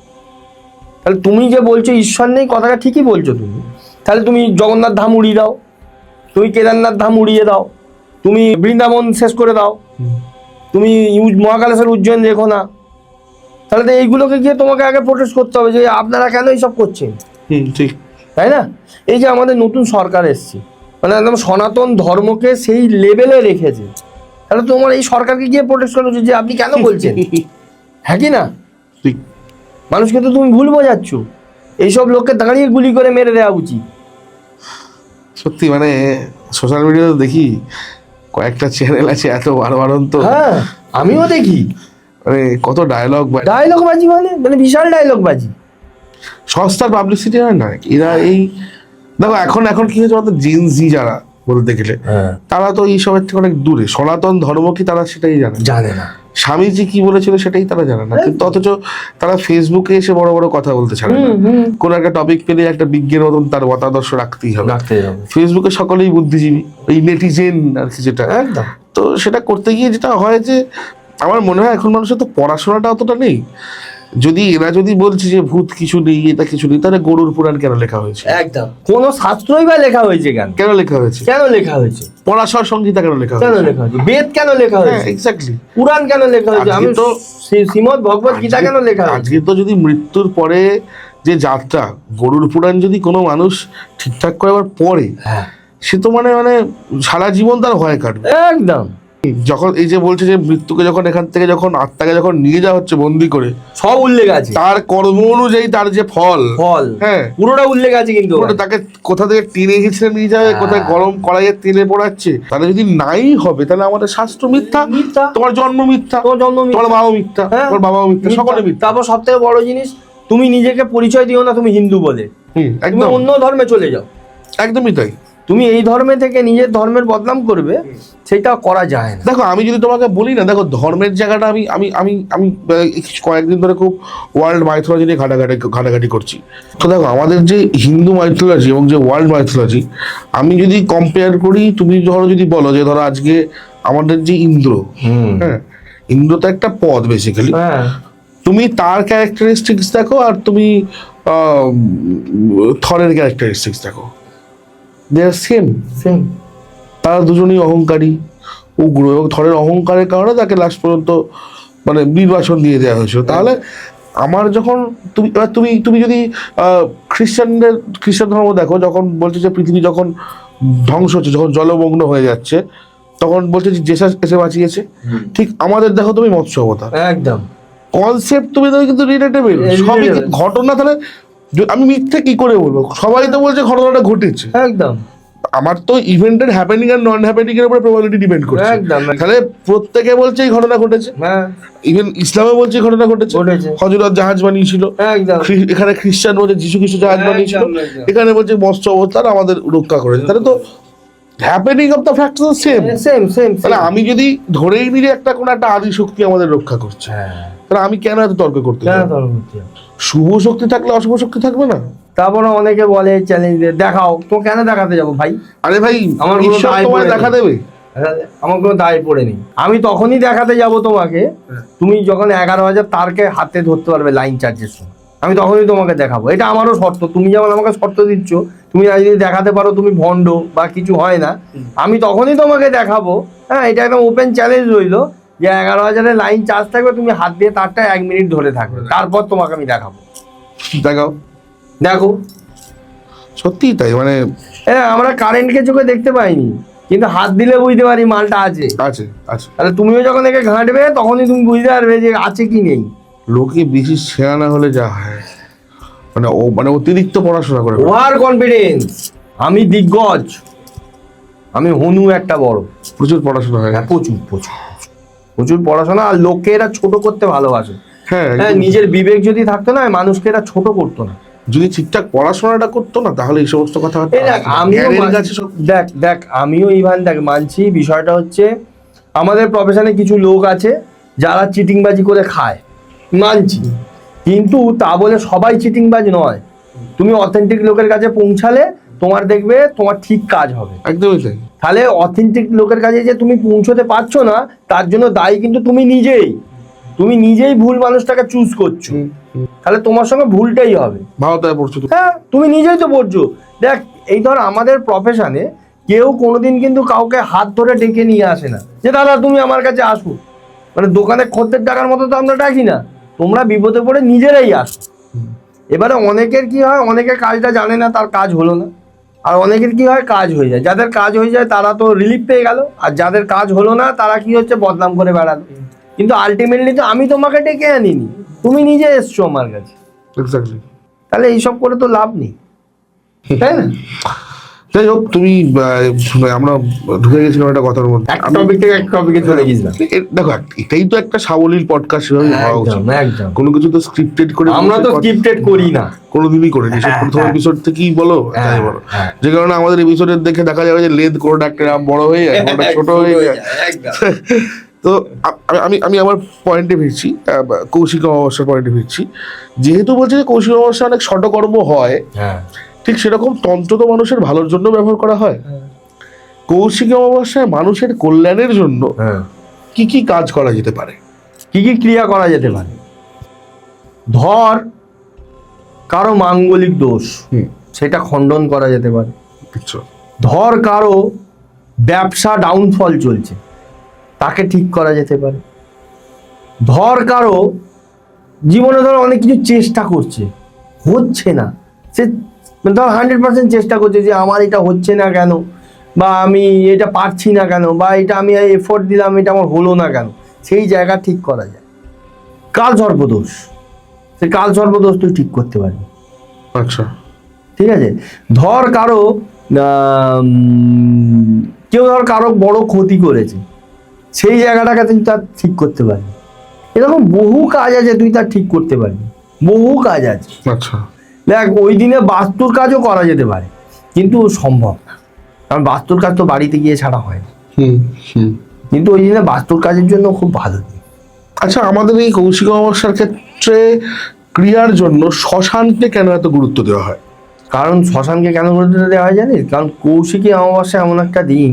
তাহলে তুমি যে বলছো ঈশ্বর নেই, কথাটা ঠিকই বলছো তুমি। তাহলে তুমি জগন্নাথ ধাম উড়িয়ে দাও, তুমি কেদারনাথ ধাম উড়িয়ে দাও, তুমি বৃন্দাবন শেষ করে দাও, তুমি মহাকালেশ্বর উজ্জয়ন রেখো না। তাহলে তো এইগুলোকে গিয়ে তোমাকে আগে প্রোটেস্ট করতে হবে যে আপনারা কেন এইসব করছেন, ঠিক, তাই না? এই যে আমাদের নতুন সরকার এসছে, মানে একদম সনাতন ধর্মকে সেই লেভেলে রেখেছে, তাহলে তোমার এই সরকারকে গিয়ে প্রোটেস্ট করা উচিত যে আপনি কেন বলছেন, হ্যাঁ কি না? ঠিক। মানুষকে তো তুমি ভুল বোঝাচ্ছ। এইসব লোককে দাঁড়িয়ে গুলি করে মেরে দেওয়া উচিত। সত্যি মানে সোশ্যাল মিডিয়াতে দেখি কয়েকটা চ্যানেল আছে এত বারবারন্ত, হ্যাঁ আমিও দেখি, মানে কত ডায়লগ বাজি, মানে বিশাল ডায়লগ বাজি। সস্তার পাবলিসিটি হয় না এরা। এই দেখো এখন কি হয়েছে, আমাদের জিনজি যারা বলতে গেলে তারা তো এইসবের থেকে অনেক দূরে। সনাতন ধর্ম কি তারা সেটাই জানে না, স্বামীজি কি বলেছিল সেটাই তারা জানে না, কিন্তু অথচ তারা ফেসবুকে এসে বড় বড় কথা বলতে ছাড়ে না। কোন একটা টপিক পেলে একটা বিজ্ঞের মতন তার মতাদর্শ রাখতেই হবে। ফেসবুকে সকলেই বুদ্ধিজীবী, ওই নেটিজেন আর কি, যেটা তো সেটা করতে গিয়ে যেটা হয় যে আমার মনে হয় এখন মানুষের তো পড়াশোনাটা অতটা নেই। এরা যদি বলছে যে ভূত কিছু নেই, এটা কিছু নেই, তাহলে গরুর পুরাণ কেন লেখা হয়েছে? একদম কোন শাস্ত্রই বা লেখা হয়েছে কেন লেখা হয়েছে? পরাশর সংহিতা কেন লেখা হয়েছে? বেদ কেন লেখা হয়েছে? এক্স্যাক্টলি। পুরাণ কেন লেখা হয়েছে? আমি তো শ্রীমদ ভগবত গীতা কেন লেখা হয়েছে? আজকে তো যদি মৃত্যুর পরে যে যাত্রা, গরুর পুরাণ যদি কোনো মানুষ ঠিকঠাক করে আবার পড়ে, সে তো মানে সারা জীবন তার ভয় কাটবে একদম। যখন এই যে বলছে যে মৃত্যুকে যখন এখান থেকে যখন আত্মাকে যখন নিয়ে যাওয়া হচ্ছে বন্দি করে, সব উল্লেখ আছে, তার কর্ম অনুযায়ী তার যে ফল, হ্যাঁ পুরোটা উল্লেখ আছে। কিন্তু তাকে কোথা থেকে টেনে ঘিচড়ে নিয়ে যাবে, কোথায় গরম কড়াইয়ে তেলে পোড়াচ্ছে, তাহলে যদি নাই হবে তাহলে আমাদের শাস্ত্র মিথ্যা, তোমার জন্ম মিথ্যা, তোমার মাও মিথ্যা, তোমার বাবাও মিথ্যা, সকলে মিথ্যা। তারপর সব থেকে বড় জিনিস, তুমি নিজেকে পরিচয় দিও না তুমি হিন্দু বলে, একদম অন্য ধর্মে চলে যাও। একদমই তাই। তুমি এই ধর্মে থেকে নিজের ধর্মের বদনাম করবে, সেটা করা যায় না। দেখো আমি যদি তোমাকে বলি না, দেখো ধর্মের জায়গাটা আমি আমি আমি আমি কয়েকদিন ধরে খুব ওয়ার্ল্ড মাইথোলজি নিয়ে ঘাটাঘাটি করছি। তো দেখো আমাদের যে হিন্দু মাইথোলজি এবং যে ওয়ার্ল্ড মাইথোলজি, আমি যদি কম্পেয়ার করি, তুমি যদি বলো যে ধরো আজকে আমাদের যে ইন্দ্র, হ্যাঁ ইন্দ্র তো একটা পদ বেসিক্যালি, তুমি তার ক্যারেক্টারিস্টিক্স দেখো আর তুমি থরের ক্যারেক্টারিস্টিক্স দেখো, দে আর সেম। তারা দুজনেই অহংকারী, উগ্র, এবং থরের অহংকারের কারণে তাকে লাস্ট পর্যন্ত মানে নির্বাসন দিয়ে দেওয়া হয়েছিল। তাহলে আমার যখন তুমি যদি খ্রিস্টান ধর্ম দেখো, যখন বলছে যে পৃথিবী যখন ধ্বংস হচ্ছে, যখন জলমগ্ন হয়ে যাচ্ছে, তখন বলছে যে জেসাস এসে বাঁচিয়েছে। ঠিক আমাদের দেখো তুমি মৎস্য অবতার, একদম কনসেপ্ট তুমি কিন্তু রিলেটেবল সবই ঘটনা। তাহলে আমি মিথ্যে কি করে বলবো? সবাই তো বলছে ঘটনাটা ঘটেছে, একদম। আমার তো ইভেন্টের হ্যাপেনিং আর নন হ্যাপেনিং এর উপরে প্রবাবিলিটি ডিপেন্ড করছে, একদম। তাহলে প্রত্যেকে বলছে এই ঘটনা ঘটেছে, ইভেন ইসলামে বলছে ঘটনা ঘটেছে, হযরত জাহাজ বানিয়েছিল, একদম। এখানে খ্রিস্টান বলছে যিশু খ্রিস্ট জাহাজ বানিয়েছিল, এখানে বলছে মৎস্য অবতার আমাদের রক্ষা করেছে। তাহলে তো হ্যাপেনিং অফ দ্য ফ্যাক্টস আর সেম। তাহলে আমি যদি ধরেই নিলে একটা কোনো একটা আদি শক্তি আমাদের রক্ষা করছে, তাহলে আমি কেন এত তর্ক করতে যাব? শুভ শক্তি থাকলে অশুভ শক্তি থাকবে না? তারপরে অনেকে বলে চ্যালেঞ্জ দেখাও, তো কেন দেখাতে যাবো ভাই? আরে ভাই আমার তোমায় দেখা দেবে, আমার কোনো দায় পড়ে নেই। আমি তখনই দেখাতে যাব তোমাকে, তুমি যখন 11,000 তারকে হাতে ধরতে পারবে লাইন চার্জের সময়, আমি তখনই তোমাকে দেখাবো। এটা আমারও শর্ত। তুমি যেমন আমাকে শর্ত দিচ্ছ, তুমি যদি দেখাতে পারো তুমি ভণ্ড বা কিছু হয় না, আমি তখনই তোমাকে দেখাবো। হ্যাঁ, এটা একদম ওপেন চ্যালেঞ্জ রইলো যে 11,000 লাইন চার্জ থাকবে, তুমি হাত দিয়ে তারটা 1 মিনিট ধরে থাকবে, তারপর তোমাকে আমি দেখাবো। দেখো সত্যি তাই। মানে আমরা কারেন্টকে চোখে দেখতে পাইনি, কিন্তু হাত দিলে বুঝতে পারি মালটা আছে। তাহলে তুমিও যখন একে ঘাঁটবে, তখনই তুমি বুঝতে পারবে যে আছে কি নেই। লোকে বেশি শেয়া না হলে যা হয়, মানে অতিরিক্ত পড়াশোনা করে, ওভার কনফিডেন্স। আমি দিগ্গজ, আমি হনু একটা বড়। প্রচুর পড়াশোনা হয়। হ্যাঁ, প্রচুর প্রচুর প্রচুর পড়াশোনা। আর লোককে এরা ছোট করতে ভালোবাসে। হ্যাঁ, হ্যাঁ, নিজের বিবেক যদি থাকতো না, মানুষকে এরা ছোট করতো না। যদি ঠিকঠাক পড়াশোনাটা করতো না, তাহলে এই সমস্ত কথা এই দেখ, দেখ আমিও ইভান দেখ মানছি, বিষয়টা হচ্ছে আমাদের প্রফেশনে কিছু লোক আছে যারা চিটিংবাজি করে খায়, মানছি, কিন্তু তা বলে সবাই চিটিংবাজ নয়। তুমি অথেন্টিক লোকের কাছে পৌঁছালে তোমার দেখবে তোমার ঠিক কাজ হবে। একদমই তাই। তাহলে অথেন্টিক লোকের কাছে যে তুমি পৌঁছতে পারছো না, তার জন্য দায়ী কিন্তু তুমি নিজেই ভুল মানুষটাকে চুজ করছো। তাহলে তোমার সঙ্গে ভুলটাই হবে। ভারতায় পড়ছো তুমি। হ্যাঁ, তুমি নিজেই তো পড়ছো। দেখ, এই ধর আমাদের প্রফেশনে কেউ কোনোদিন কিন্তু কাউকে হাত ধরে ডেকে নিয়ে আসে না যে দাদা তুমি আমার কাছে আসো। মানে দোকানে খদ্দের ডাকার মতো তো আমরা ডাকি না, তোমরা বিপদে পড়ে নিজেরাই আসো। এবারে অনেকের কি হয়, অনেকের কাজটা জানে না, তার কাজ হলো না। আর অনেকের কি হয়, কাজ হয়ে যায়। যাদের কাজ হয়ে যায় তারা তো রিলিফ পেয়ে গেল, আর যাদের কাজ হলো না তারা কি হচ্ছে, বদনাম করে বেড়ালো। কিন্তু আলটিমেটলি তো আমি তোমাকে ডেকে আনিনি, তুমি নিজে এসছো আমার কাছে। এক্স্যাক্টলি। তাহলে এইসব করে তো লাভ নেই, তাই না? যাই হোক, তুমি আমরা ঢুকে গেছিলাম একটা কথার মধ্যে। এক টপিক থেকে এক টপিকে চলে গেছিলাম। দেখো, এটাই তো একটা সাবলীল পডকাস্ট সেভাবে হওয়া উচিত। একদম। কোনো কিছু তো স্ক্রিপ্টেড করে আমরা তো স্ক্রিপ্টেড করি না, কোনোদিনই করিনি। সে প্রথম এপিসোড থেকেই বলো, যাই বলো, যে কারণে আমাদের এপিসোডের দেখে দেখা যাবে যে লেদ কোনোটা একটা বড় হয়ে যায়, কোনোটা ছোট হয়ে যায়। তো আমি আমার পয়েন্টে ফিরছি, কৌশিক অমাবস্যার পয়েন্টে ফিরছি। যেহেতু বলছে যে কৌশিক অমাবস্যা অনেক ষটকর্ম হয়, ঠিক সেরকম তন্ত্র তো মানুষের ভালোর জন্য ব্যবহার করা হয়। কৌশিক অমাবস্যায় মানুষের কল্যাণের জন্য কি কি কাজ করা যেতে পারে, কি কি ক্রিয়া করা যেতে পারে? ধর কারো মাঙ্গলিক দোষ, সেটা খণ্ডন করা যেতে পারে। ধর কারো ব্যবসা ডাউনফল চলছে, তাকে ঠিক করা যেতে পারে। ধর কারো জীবনে ধর অনেক কিছু চেষ্টা করছে, হচ্ছে না, সে ধর 100% চেষ্টা করছে যে আমার এটা হচ্ছে না কেন, বা আমি এটা পারছি না কেন, বা এটা আমি এফোর্ট দিলাম এটা আমার হলো না কেন, সেই জায়গা ঠিক করা যায়। কাল সর্পদোষ, সে কাল সর্পদোষ তুই ঠিক করতে পারবি। আচ্ছা, ঠিক আছে। ধর কারো কেউ ধর কারো বড় ক্ষতি করেছে, সেই জায়গাটাকে তুই তার ঠিক করতে পারবি। এরকম বহু কাজ আছে তুই তার ঠিক করতে পারবি, বহু কাজ আছে। আচ্ছা, দেখ, ওই দিনে বাস্তুর কাজও করা যেতে পারে, কিন্তু সম্ভব না, কারণ বাস্তুর কাজ তো বাড়িতে গিয়ে ছাড়া হয় না। কিন্তু ওই দিনে বাস্তুর কাজের জন্য খুব ভালো দিন। আচ্ছা, আমাদের এই কৌশিক অমাবস্যার ক্ষেত্রে ক্রিয়ার জন্য শ্মশানকে কেন এত গুরুত্ব দেওয়া হয়? কারণ শ্মশানকে কেন গুরুত্ব দেওয়া হয় জানিস? কারণ কৌশিকী অমাবস্যা এমন একটা দিন,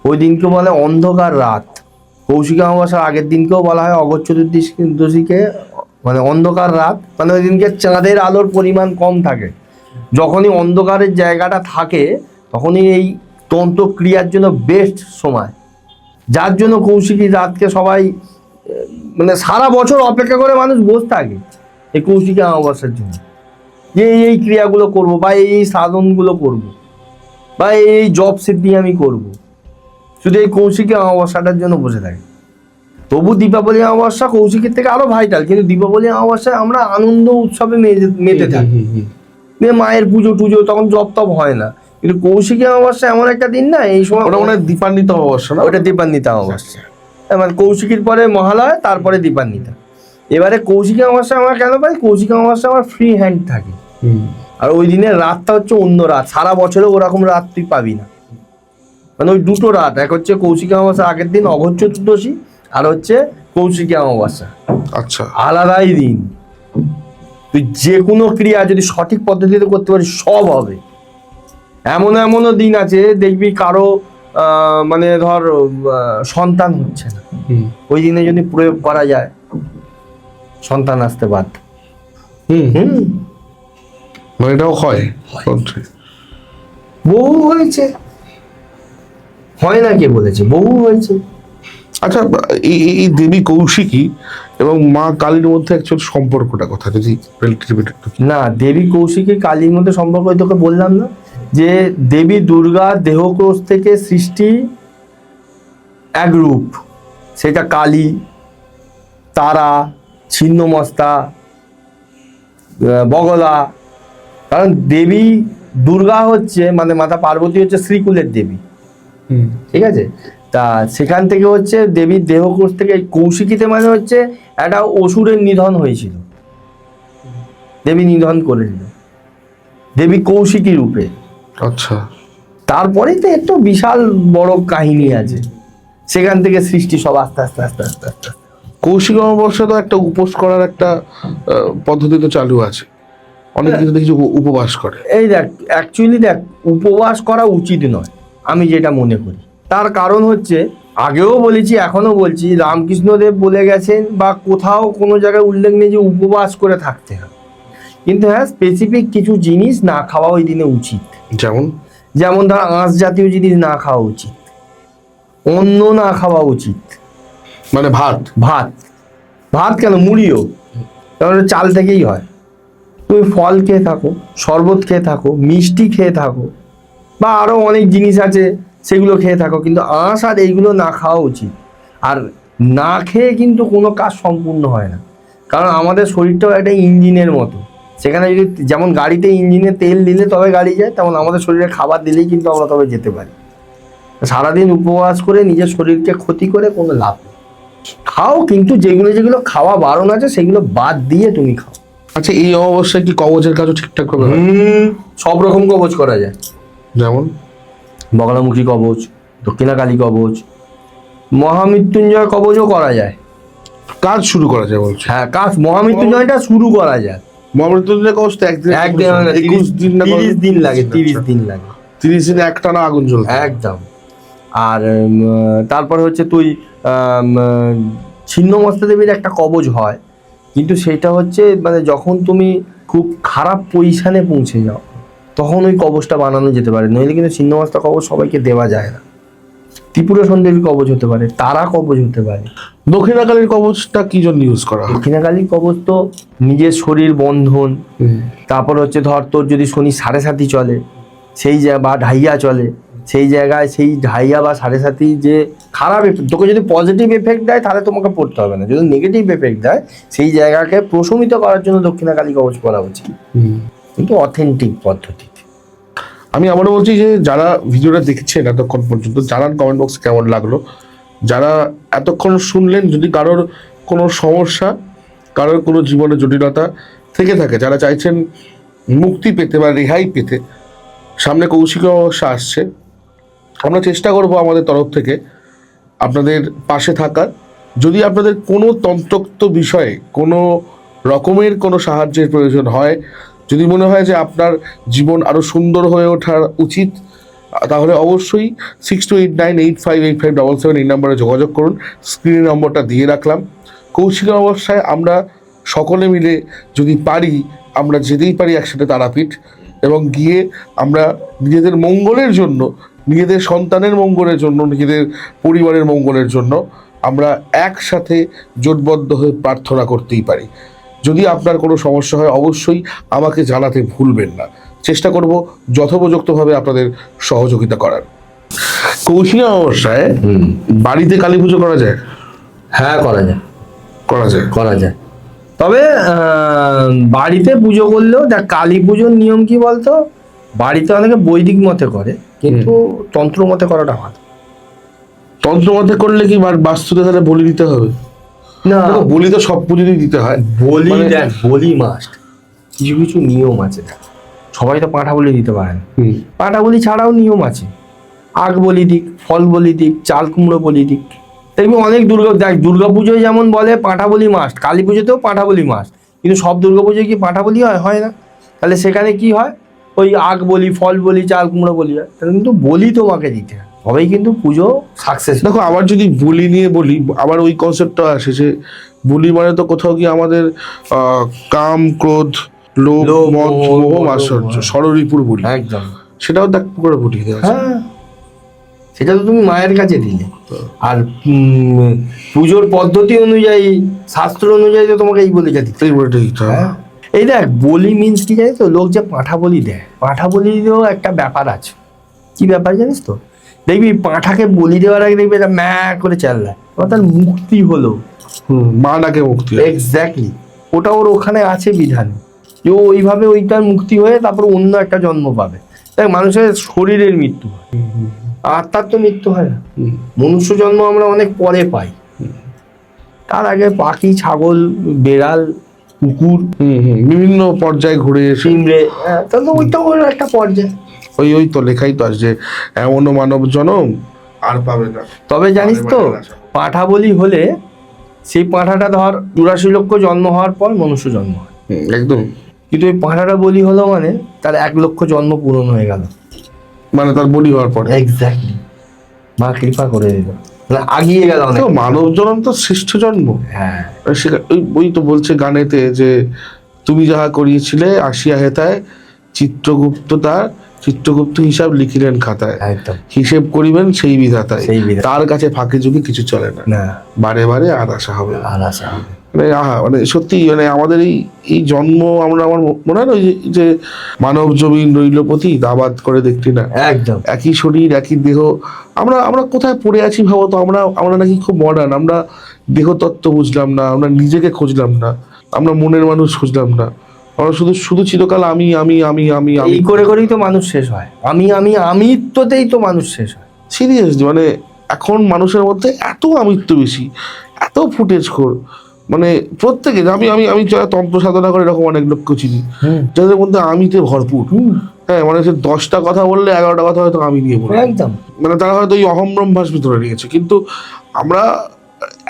ওই দিনকে বলে অন্ধকার রাত। কৌশিকী অমাবস্যার আগের দিনকেও বলা হয় অঘোর চতুর্দশীকে, মানে অন্ধকার রাত। মানে ওই দিনকে চাঁদের আলোর পরিমাণ কম থাকে। যখনই অন্ধকারের জায়গাটা থাকে তখনই এই তন্ত্র ক্রিয়ার জন্য বেস্ট সময়, যার জন্য কৌশিকী রাতকে সবাই মানে সারা বছর অপেক্ষা করে মানুষ বসে থাকে এই কৌশিকী অমাবস্যার জন্য, যে এই ক্রিয়াগুলো করব, বা এই সাধনগুলো করব, বা এই জব সিদ্ধি আমি করব, শুধু এই কৌশিকী অমাবস্যাটার জন্য বসে থাকে। তবু দীপাবলি অমাবস্যা কৌশিকের থেকে আরো ভাইটাল, কিন্তু দীপাবলি অমাবস্যায় আমরা আনন্দ উৎসবে মেতে থাকি, মায়ের পুজো টুজো, তখন জব টব হয় না। কিন্তু কৌশিকী অমাবস্যা এমন একটা দিন না, এই সময় ওটা মনে হয় দীপান্বিতা অমাবস্যা না? ওটা দীপান্বিতা অমাবস্যা, মানে কৌশিকীর পরে মহালয়া, তারপরে দীপান্বিতা। এবারে কৌশিকী অমাবস্যা আমরা কেন পাই? কৌশিকী অমাবস্যা আমার ফ্রি হ্যান্ড থাকে, আর ওই দিনের রাতটা হচ্ছে অন্য রাত, সারা বছরে ওরকম রাত তুই পাবি না। মানে ওই দুটো রাত, এক হচ্ছে কৌশিকী অমাবস্যার আগের দিন অঘোর চতুর্দশী, আর হচ্ছে কৌশিকী অমাবস্যা। আচ্ছা, আলাদাই দিন। তুই যে কোনো ক্রিয়া যদি সঠিক পদ্ধতিতে করতে পারিস সব হবে। এমনও দিন আছে দেখবি কারো মানে ধর সন্তান হচ্ছে না, ওই দিনে যদি প্রয়োগ করা যায় সন্তান আসতে বাধ্য। মানে এটাও হয়, বহু হয়েছে, হয় না কে বলেছে, বহু হয়েছে। আচ্ছা, এই দেবী কৌশিকী এবং মা কালীর মধ্যে অ্যাকচুয়াল সম্পর্কটা কথা যদি না, দেবী কৌশিকী কালীর মধ্যে সম্পর্ক তোকে বললাম না, যে দেবী দুর্গা দেহকোষ থেকে সৃষ্টি এক রূপ, সেটা কালী, তারা, ছিন্নমস্তা, বগলা। কারণ দেবী দুর্গা হচ্ছে মানে মাতা পার্বতী হচ্ছে শ্রীকুলের দেবী, ঠিক আছে, তা সেখান থেকে হচ্ছে দেবীর দেহকোষ থেকে এই কৌশিকীতে মানে হচ্ছে একটা অসুরের নিধন হয়েছিল, দেবী নিধন করেছিল দেবী কৌশিকী রূপে। আচ্ছা, তারপরেই তো একটু বিশাল বড় কাহিনী আছে, সেখান থেকে সৃষ্টি সব আস্তে আস্তে আস্তে আস্তে আস্তে আস্তে। কৌশিক অমাবস্যা তো একটা উপোস করার একটা পদ্ধতি তো চালু আছে, অনেক কিছু দেখছি উপবাস করে। এই দেখ, অ্যাকচুয়ালি দেখ, উপবাস করা উচিত নয় আমি যেটা মনে করি। তার কারণ হচ্ছে, আগেও বলেছি এখনো বলছি, রামকৃষ্ণদেব বলে গেছেন বা কোথাও কোনো জায়গায় উল্লেখ নেই যে উপবাস করে থাকতে হবে, কিন্তু হ্যাঁ স্পেসিফিক কিছু জিনিস না খাওয়া ওই দিনে উচিত। যেমন ধর আঁশ জাতীয় জিনিস না খাওয়া উচিত, অন্ন না খাওয়া উচিত, মানে ভাত ভাত ভাত কেন, মুড়িও, কারণ চাল থেকেই হয়। তুমি ফল খেয়ে থাকো, শরবত খেয়ে থাকো, মিষ্টি খেয়ে থাকো, বা আরও অনেক জিনিস আছে সেগুলো খেয়ে থাকো, কিন্তু আঁশ আর এইগুলো না খাওয়া উচিত। আর না খেয়ে কিন্তু কোনো কাজ সম্পূর্ণ হয় না, কারণ আমাদের শরীরটাও একটা ইঞ্জিনের মতো। সেখানে যদি যেমন গাড়িতে ইঞ্জিনে তেল দিলে তবে গাড়ি যায়, তেমন আমাদের শরীরে খাবার দিলেই কিন্তু আমরা তবে যেতে পারি। সারাদিন উপবাস করে নিজের শরীরকে ক্ষতি করে কোনো লাভ নেই। খাও, কিন্তু যেগুলো যেগুলো খাওয়া বারণ আছে সেগুলো বাদ দিয়ে তুমি খাও। আচ্ছা, এই অমাবস্যায় কি কবচের কাজও ঠিকঠাক ভাবে হয়? সব রকম কবচ করা যায়, যেমন বগলামুখী কবচ, দক্ষিণাকালী কবচ, মহামৃত্যুঞ্জয় কবচও করা যায়। কাজ শুরু করা যায় বলছে? হ্যাঁ, কাজ মহামৃত্যুঞ্জয়টা শুরু করা যায়। মহামৃত্যুঞ্জয় কবচ তো একদিন 21 দিন লাগে, 30 দিন লাগে, 30 দিন একটানা আগুন জ্বলবে একদম। আর তারপরে হচ্ছে তুই ছিন্নমস্তা দেবীর একটা কবচ হয়, কিন্তু সেটা হচ্ছে মানে যখন তুমি খুব খারাপ পজিশনে পৌঁছে যাও তখন ওই কবচটা বানানো যেতে পারে, নইলে কিন্তু ছিন্নমস্তা কবচ সবাইকে দেওয়া যায় না। ত্রিপুরা সুন্দরী কবচ হতে পারে, তারা কবচ হতে পারে। দক্ষিণাকালীর কবচটা কি জন্য ইউজ করা হয়? দক্ষিণাকালীর কবচ তো নিজের শরীর বন্ধন, তারপর হচ্ছে ধর তোর যদি শনি 7.5 চলে সেই জায়গা, বা ঢাইয়া চলে সেই জায়গায়, সেই ঢাইয়া বা 7.5 যে খারাপ তোকে যদি পজিটিভ এফেক্ট দেয় তাহলে তোমাকে পড়তে হবে না, যদি নেগেটিভ এফেক্ট দেয় সেই জায়গাকে প্রশমিত করার জন্য দক্ষিণাকালী কবচ করা উচিত, কিন্তু অথেন্টিক পদ্ধতি। আমি আবারও বলছি যে যারা ভিডিওটা দেখছেন এতক্ষণ পর্যন্ত, জানান কমেন্ট বক্সে কেমন লাগলো। যারা এতক্ষণ শুনলেন, যদি কারোর কোনো সমস্যা, কারোর কোনো জীবনের জটিলতা থেকে থাকে, যারা চাইছেন মুক্তি পেতে বা রেহাই পেতে, সামনে কৌশিক অমাবস্যা আসছে, আমরা চেষ্টা করব আমাদের তরফ থেকে আপনাদের পাশে থাকার। যদি আপনাদের কোনো তন্ত্রোক্ত বিষয়ে কোনো রকমের কোনো সাহায্যের প্রয়োজন হয়, যদি মনে হয় যে আপনার জীবন আরও সুন্দর হয়ে ওঠার উচিত, তাহলে অবশ্যই 6289858577 এই নাম্বারে যোগাযোগ করুন। স্ক্রিনে নম্বরটা দিয়ে রাখলাম। কৌশিক অমাবস্যায় আমরা সকলে মিলে যদি পারি, আমরা যেতেই পারি একসাথে তারাপীঠ, এবং গিয়ে আমরা নিজেদের মঙ্গলের জন্য, নিজেদের সন্তানের মঙ্গলের জন্য, নিজেদের পরিবারের মঙ্গলের জন্য আমরা একসাথে জোটবদ্ধ হয়ে প্রার্থনা করতেই পারি। যদি আপনার কোনো সমস্যা হয় অবশ্যই আমাকে জানাতে ভুলবেন না, চেষ্টা করব যথোপযুক্তভাবে আপনাদের সহযোগিতা করার। কৌশিক অমাবস্যায় বাড়িতে কালী পুজো করা যায়? হ্যাঁ, করা যায়, করা যায়, করা যায়। তবে বাড়িতে পুজো করলেও দেখ, কালী পুজোর নিয়ম কি বলতো, বাড়িতে অনেকে বৈদিক মতে করে, কিন্তু তন্ত্র মতে করাটা ভালো। তন্ত্র মতে করলে কি বাস্তুতে তাহলে বলি দিতে হবে? না, বলি তো সব পুজোতেই দিতে হয়। বলি দেখ, বলি মাস্ট, কিছু কিছু নিয়ম আছে। সবাই তো পাঁঠা বলি দিতে পারে না, পাঁঠা বলি ছাড়াও নিয়ম আছে। আগ বলি দিক, ফল বলি দিক, চাল কুমড়ো বলি দিক। দেখবি অনেক দুর্গা পুজোয় যেমন বলে পাঁঠা বলি মাস্ট, কালী পুজোতেও পাঁঠা বলি মাস্ট, কিন্তু সব দুর্গা পুজোয় কি পাঁঠা বলি হয় না? তাহলে সেখানে কি হয়, ওই আগ বলি, ফল বলি, চাল কুমড়ো বলি হয়, তাহলে কিন্তু বলি তোমাকে দিতে হয়, তবেই কিন্তু পুজো সাকসেস। দেখো, আবার যদি বলি নিয়ে বলি, আবার ওই কনসেপ্টটা আসে যে বলি মানে তো কোথাও কি আমাদের কাম, ক্রোধ, লোভ, মদ, মোহ, মাৎসর্য, ষড়রিপুর বলি, একদম সেটাও দেখ করে বলি দেওয়া আছে। হ্যাঁ, সেটা তো তুমি মায়ের কাছে দিলে। আর পুজোর পদ্ধতি অনুযায়ী, শাস্ত্র অনুযায়ী তো তোমাকে এই বলিটা দিতে হবে। এই দেখ, বলি মিন্স কি জানিস তো, লোক যে পাঁঠা বলি দেয়, পাঁঠা বলিরও একটা ব্যাপার আছে। কি ব্যাপার জানিস তো, দেখবি পাঁঠাকে বলি দেওয়ার আগে দেখবি এটা ম্যা করে চাল্লায়, তার মুক্তি হলো। মা ডাকে মুক্তি, এক্স্যাক্টলি, ওটা ওর ওখানে আছে বিধান, যে ওইভাবে ওইটার মুক্তি হয়ে তারপর অন্য একটা জন্ম পাবে। দেখ, মানুষের শরীরের মৃত্যু হয়, আত্মার তো মৃত্যু হয় না। হুম। মনুষ্য জন্ম আমরা অনেক পরে পাই, তার আগে পাখি, ছাগল, বেড়াল, কুকুর, বিভিন্ন পর্যায়ে ঘুরে এসে সিমড়ে, তাহলে ওইটাও হলো একটা পর্যায়। ওই তো লেখাই তো আছে যে এমনও মানব জনম আর পাবে না। তবে জানিস তো, পাঁঠা বলি হলে সেই পাঁঠাটা ধর 84 লক্ষ জন্ম হওয়ার পর মনুষ্য জন্ম হয়, একদম। কিন্তু ওই পাঁঠাটা বলি হলো মানে তার 1 লক্ষ জন্ম পূরণ হয়ে গেল, মানে তার বলি হওয়ার পরে এক্স্যাক্টলি মা কৃপা করে দিল, মানে আগিয়ে গেল অনেক। তো মানব জন্ম তো শ্রেষ্ঠ জন্ম। হ্যাঁ, ওই তো বলছে গানেতে যে তুমি যাহা করিয়েছিলে আসিয়া হেতায় চিত্রগুপ্ত হিসাব লিখিলেন খাতায়, একদম হিসেব করিবেন সেই বিধাতায়, সেই বিধাতা। তার কাছে ফাঁকে যুগে কিছু চলে না, না বারে বারে আর আসা হবে না। আর আশা হবে। মানে মানে সত্যি মানে আমাদের এই জন্ম আমার মনে হয় না ওই যে মানব জমিন রইলপতি দাবাত করে দেখতি না, একদম একই শরীর একই দেহ। আমরা কোথায় পড়ে আছি ভাবো তো। আমরা নাকি খুব মডার্ন, আমরা দেহতত্ত্ব বুঝলাম না, আমরা নিজেকে খুঁজলাম না, আমরা মনের মানুষ খুঁজলাম না, আমরা শুধু চিরকাল আমি আমি আমি আমি আমি এই করে করেই তো মানুষ শেষ হয়। আমিত্বতেই তো মানুষ শেষ হয়। সিরিয়াসলি। মানে এখন মানুষের মধ্যে এত আমিত্ব বেশি, এত ফুটেজ খোর, মানে প্রত্যেকে আমি আমি আমি যারা তন্ত্র সাধনা করে এরকম অনেক লোককে চিনি যাদের মধ্যে আমিতে ভরপুর। হ্যাঁ, মানে সে 10টা কথা বললে 11টা কথা হয়তো আমি নিয়ে বলবো, একদম। মানে তারা হয়তো এই অহম্ব্রহ্মাস ভিতরে নিয়েছে। কিন্তু আমরা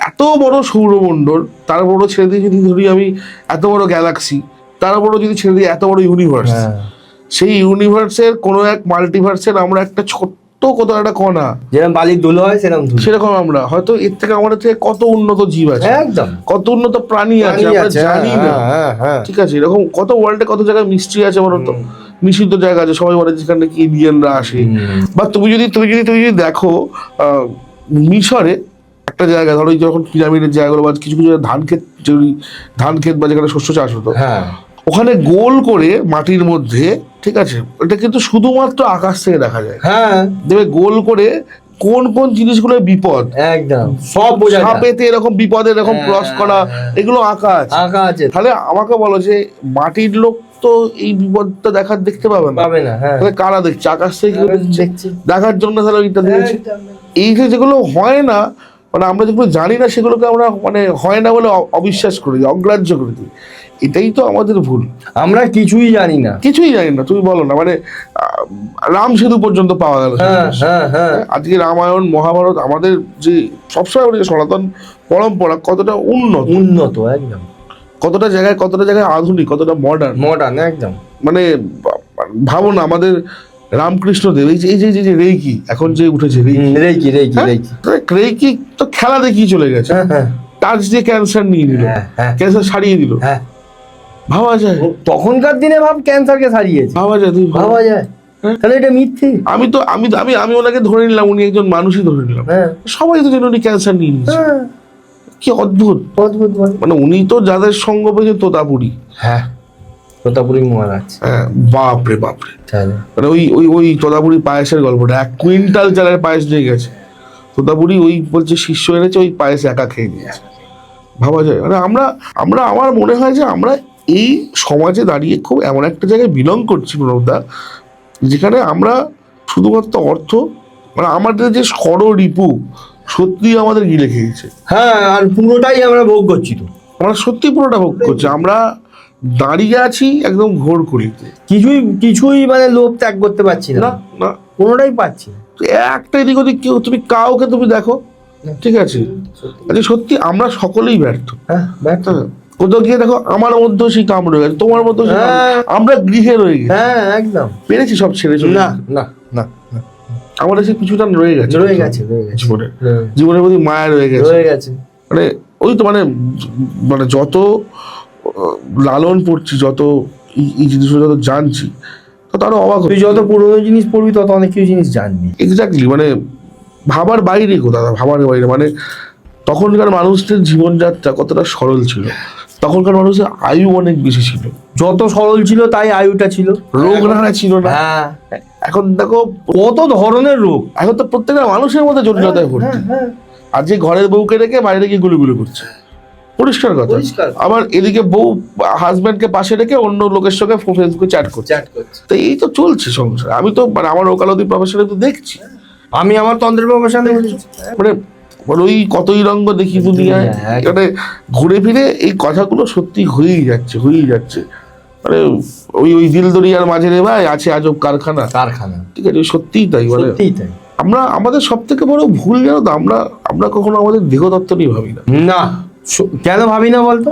এত বড় সৌরমণ্ডল, তারপরও ছেড়ে দিয়ে যদি ধরি আমি এত বড় গ্যালাক্সি, তারপরও যদি ছেড়ে দিই এত বড় ইউনিভার্স, সেই ইউনিভার্সের কোনো এক মাল্টিভার্সের আমরা একটা ছোট্ট কত একটা কণা, যেরকম বালির ধুলো হয় সেরকম ধুলো। সেরকম আমরা হয়তো এর থেকে আমাদের থেকে কত উন্নত জীব আছে, একদম কত উন্নত প্রাণী আছে আমরা জানি না। ঠিক আছে, এরকম কত ওয়ার্ল্ডে কত জায়গায় মিস্ট্রি আছে বলো তো, নিষিদ্ধ জায়গা আছে, সবাই বলে যেখানে কি ইন্ডিয়ানরা আসে। বা তুমি যদি দেখো মিশরে একটা জায়গা, ধরো যখন পিরামিডের জায়গাগুলো বা কিছু কিছু ধান ক্ষেত বা যেখানে শস্য চাষ হতো, ওখানে গোল করে মাটির মধ্যে, ঠিক আছে, এটা কিন্তু শুধুমাত্র আকাশ থেকে দেখা যায়। হ্যাঁ, দেখবে গোল করে কোন কোন জিনিসগুলো বিপদ, একদম সব বোঝা যায়। সাপেতে এরকম বিপদে এরকম ক্রস করা, এগুলো আঁকা আছে। তাহলে আমাকে বলো যে মাটির লোক তো এই বিপদটা দেখতে পাবে না। তাহলে কারা দেখছে? আকাশ থেকে দেখছে দেখার জন্য তাহলে এইটা দিয়েছে। এই যেগুলো হয় না, মানে আমরা যেগুলো জানি না সেগুলোকে আমরা মানে হয় না বলে অবিশ্বাস করি, অগ্রাহ্য করে দিই। এটাই তো আমাদের ভুল। আমরা কিছুই জানি না। তুমি বলো না, মানে রাম সেতু পর্যন্ত পাওয়া গেল। আজকে রামায়ণ মহাভারত আমাদের যে সবসময় বলি সনাতন পরম্পরা কতটা উন্নত একদম, কতটা জায়গায় আধুনিক, কতটা মডার্ন একদম। মানে ভাবো না, আমাদের রামকৃষ্ণ দেব এই যে রেইকি এখন যে উঠেছে, রেইকি তো খেলা দেখিয়ে চলে গেছে, টাচ দিয়ে ক্যান্সার নিয়ে নিল, ক্যান্সার সারিয়ে দিল। ভাবা যায়? তখনকার দিনে ক্যান্সারকে সারিয়েছে, ভাবা যায়? তাহলে এটা মিথ্যে। আমি ওনাকে ধরে নিলাম, উনি একজন মানুষই ধরে নিলাম, সবাই তো উনি ক্যান্সার নিয়ে নিয়েছে। কি অদ্ভুত মানে উনি তো যাদের সঙ্গ পেয়েছে তোতাপুরি, তোতাপুরি মহারাজ, বাপরে মানে ওই তোতাপুরি পায়েসের গল্পটা, 1 কুইন্টাল চালের পায়েস নিয়ে গেছে তোতাপুরি, ওই বলছে শিষ্য এনেছে, ওই পায়েস একা খেয়ে নিয়েছে। ভাবা যায়? মানে আমার মনে হয় যে আমরা এই সমাজে দাঁড়িয়ে খুব এমন একটা জায়গায় বিলং করছি প্রণবদা, যেখানে আমরা শুধুমাত্র অর্থ, মানে আমাদের যে রিপু সত্যি আমাদের গিলে খেয়েছে। আর পুরোটাই আমরা ভোগ করছি। তো আমরা সত্যি পুরোটা ভোগ করছি। আমরা দাঁড়িয়ে আছি একদম ঘোর করিতে, কিছুই মানে লোভ ত্যাগ করতে পারছি না, কোনোটাই পাচ্ছি না। একটা এদিক ওদিক তুমি কাউকে তুমি দেখো, ঠিক আছে, আচ্ছা সত্যি আমরা সকলেই ব্যর্থ। কোথাও গিয়ে দেখো আমার মধ্যে সেই কাম রয়ে গেছে, তোমার মধ্যে আমরা গৃহে রয়ে গেছি, একদম পেরেছি সব ছেড়ে চলে। না আমাদের সে কিছুটা রয়ে গেছে জীবনের প্রতি মায়া রয়ে গেছে। মানে ওই তো মানে যত লালন পড়ছি, যত এই জিনিসগুলো যত জানছি, তত আরো অবাক। তুই যত পুরোনো জিনিস পড়বি তত অনেক কিছু জিনিস জানবি। এক্স্যাক্টলি, মানে ভাবার বাইরে মানে তখনকার মানুষদের জীবনযাত্রা কতটা সরল ছিল, তখনকার মানুষের আয়ু অনেক বেশি ছিল। যত সরল ছিল তাই আয়ুটা ছিল, রোগ রাঙা ছিল না। এখন দেখো কত ধরনের রোগ, এখন তো প্রত্যেকটা মানুষের মধ্যে জটিলতায় ভর্তি। আর যে ঘরের বউকে রেখে বাইরে গিয়ে গুলি করছে, পরিষ্কার কথা। আবার এদিকে বউ হাজব্যান্ডকে পাশে রেখে অন্য লোকের সঙ্গে ফেসবুকে চ্যাট করছে। তো এই তো চলছে সংসার। আমি তো মানে আমার ওকালতি প্রফেশনে তো দেখছি, আমি আমার তন্ত্রের প্রফেশনে মানে ওই কতই রঙ্গ দেখি দুনিয়ায়, হ্যাঁ। মানে ঘুরে ফিরে এই কথাগুলো সত্যি হয়েই যাচ্ছে। মানে ওই ওই দিলদরিয়ার মাঝে রে ভাই আছে আজব কারখানা, ঠিক আছে, সত্যিই তাই। মানে সত্যিই তাই। আমরা আমাদের সব থেকে বড় ভুল জানো তো, আমরা কখনো আমাদের দেহতত্ত্ব নিয়ে ভাবি না। না, কেন ভাবি না বলতো?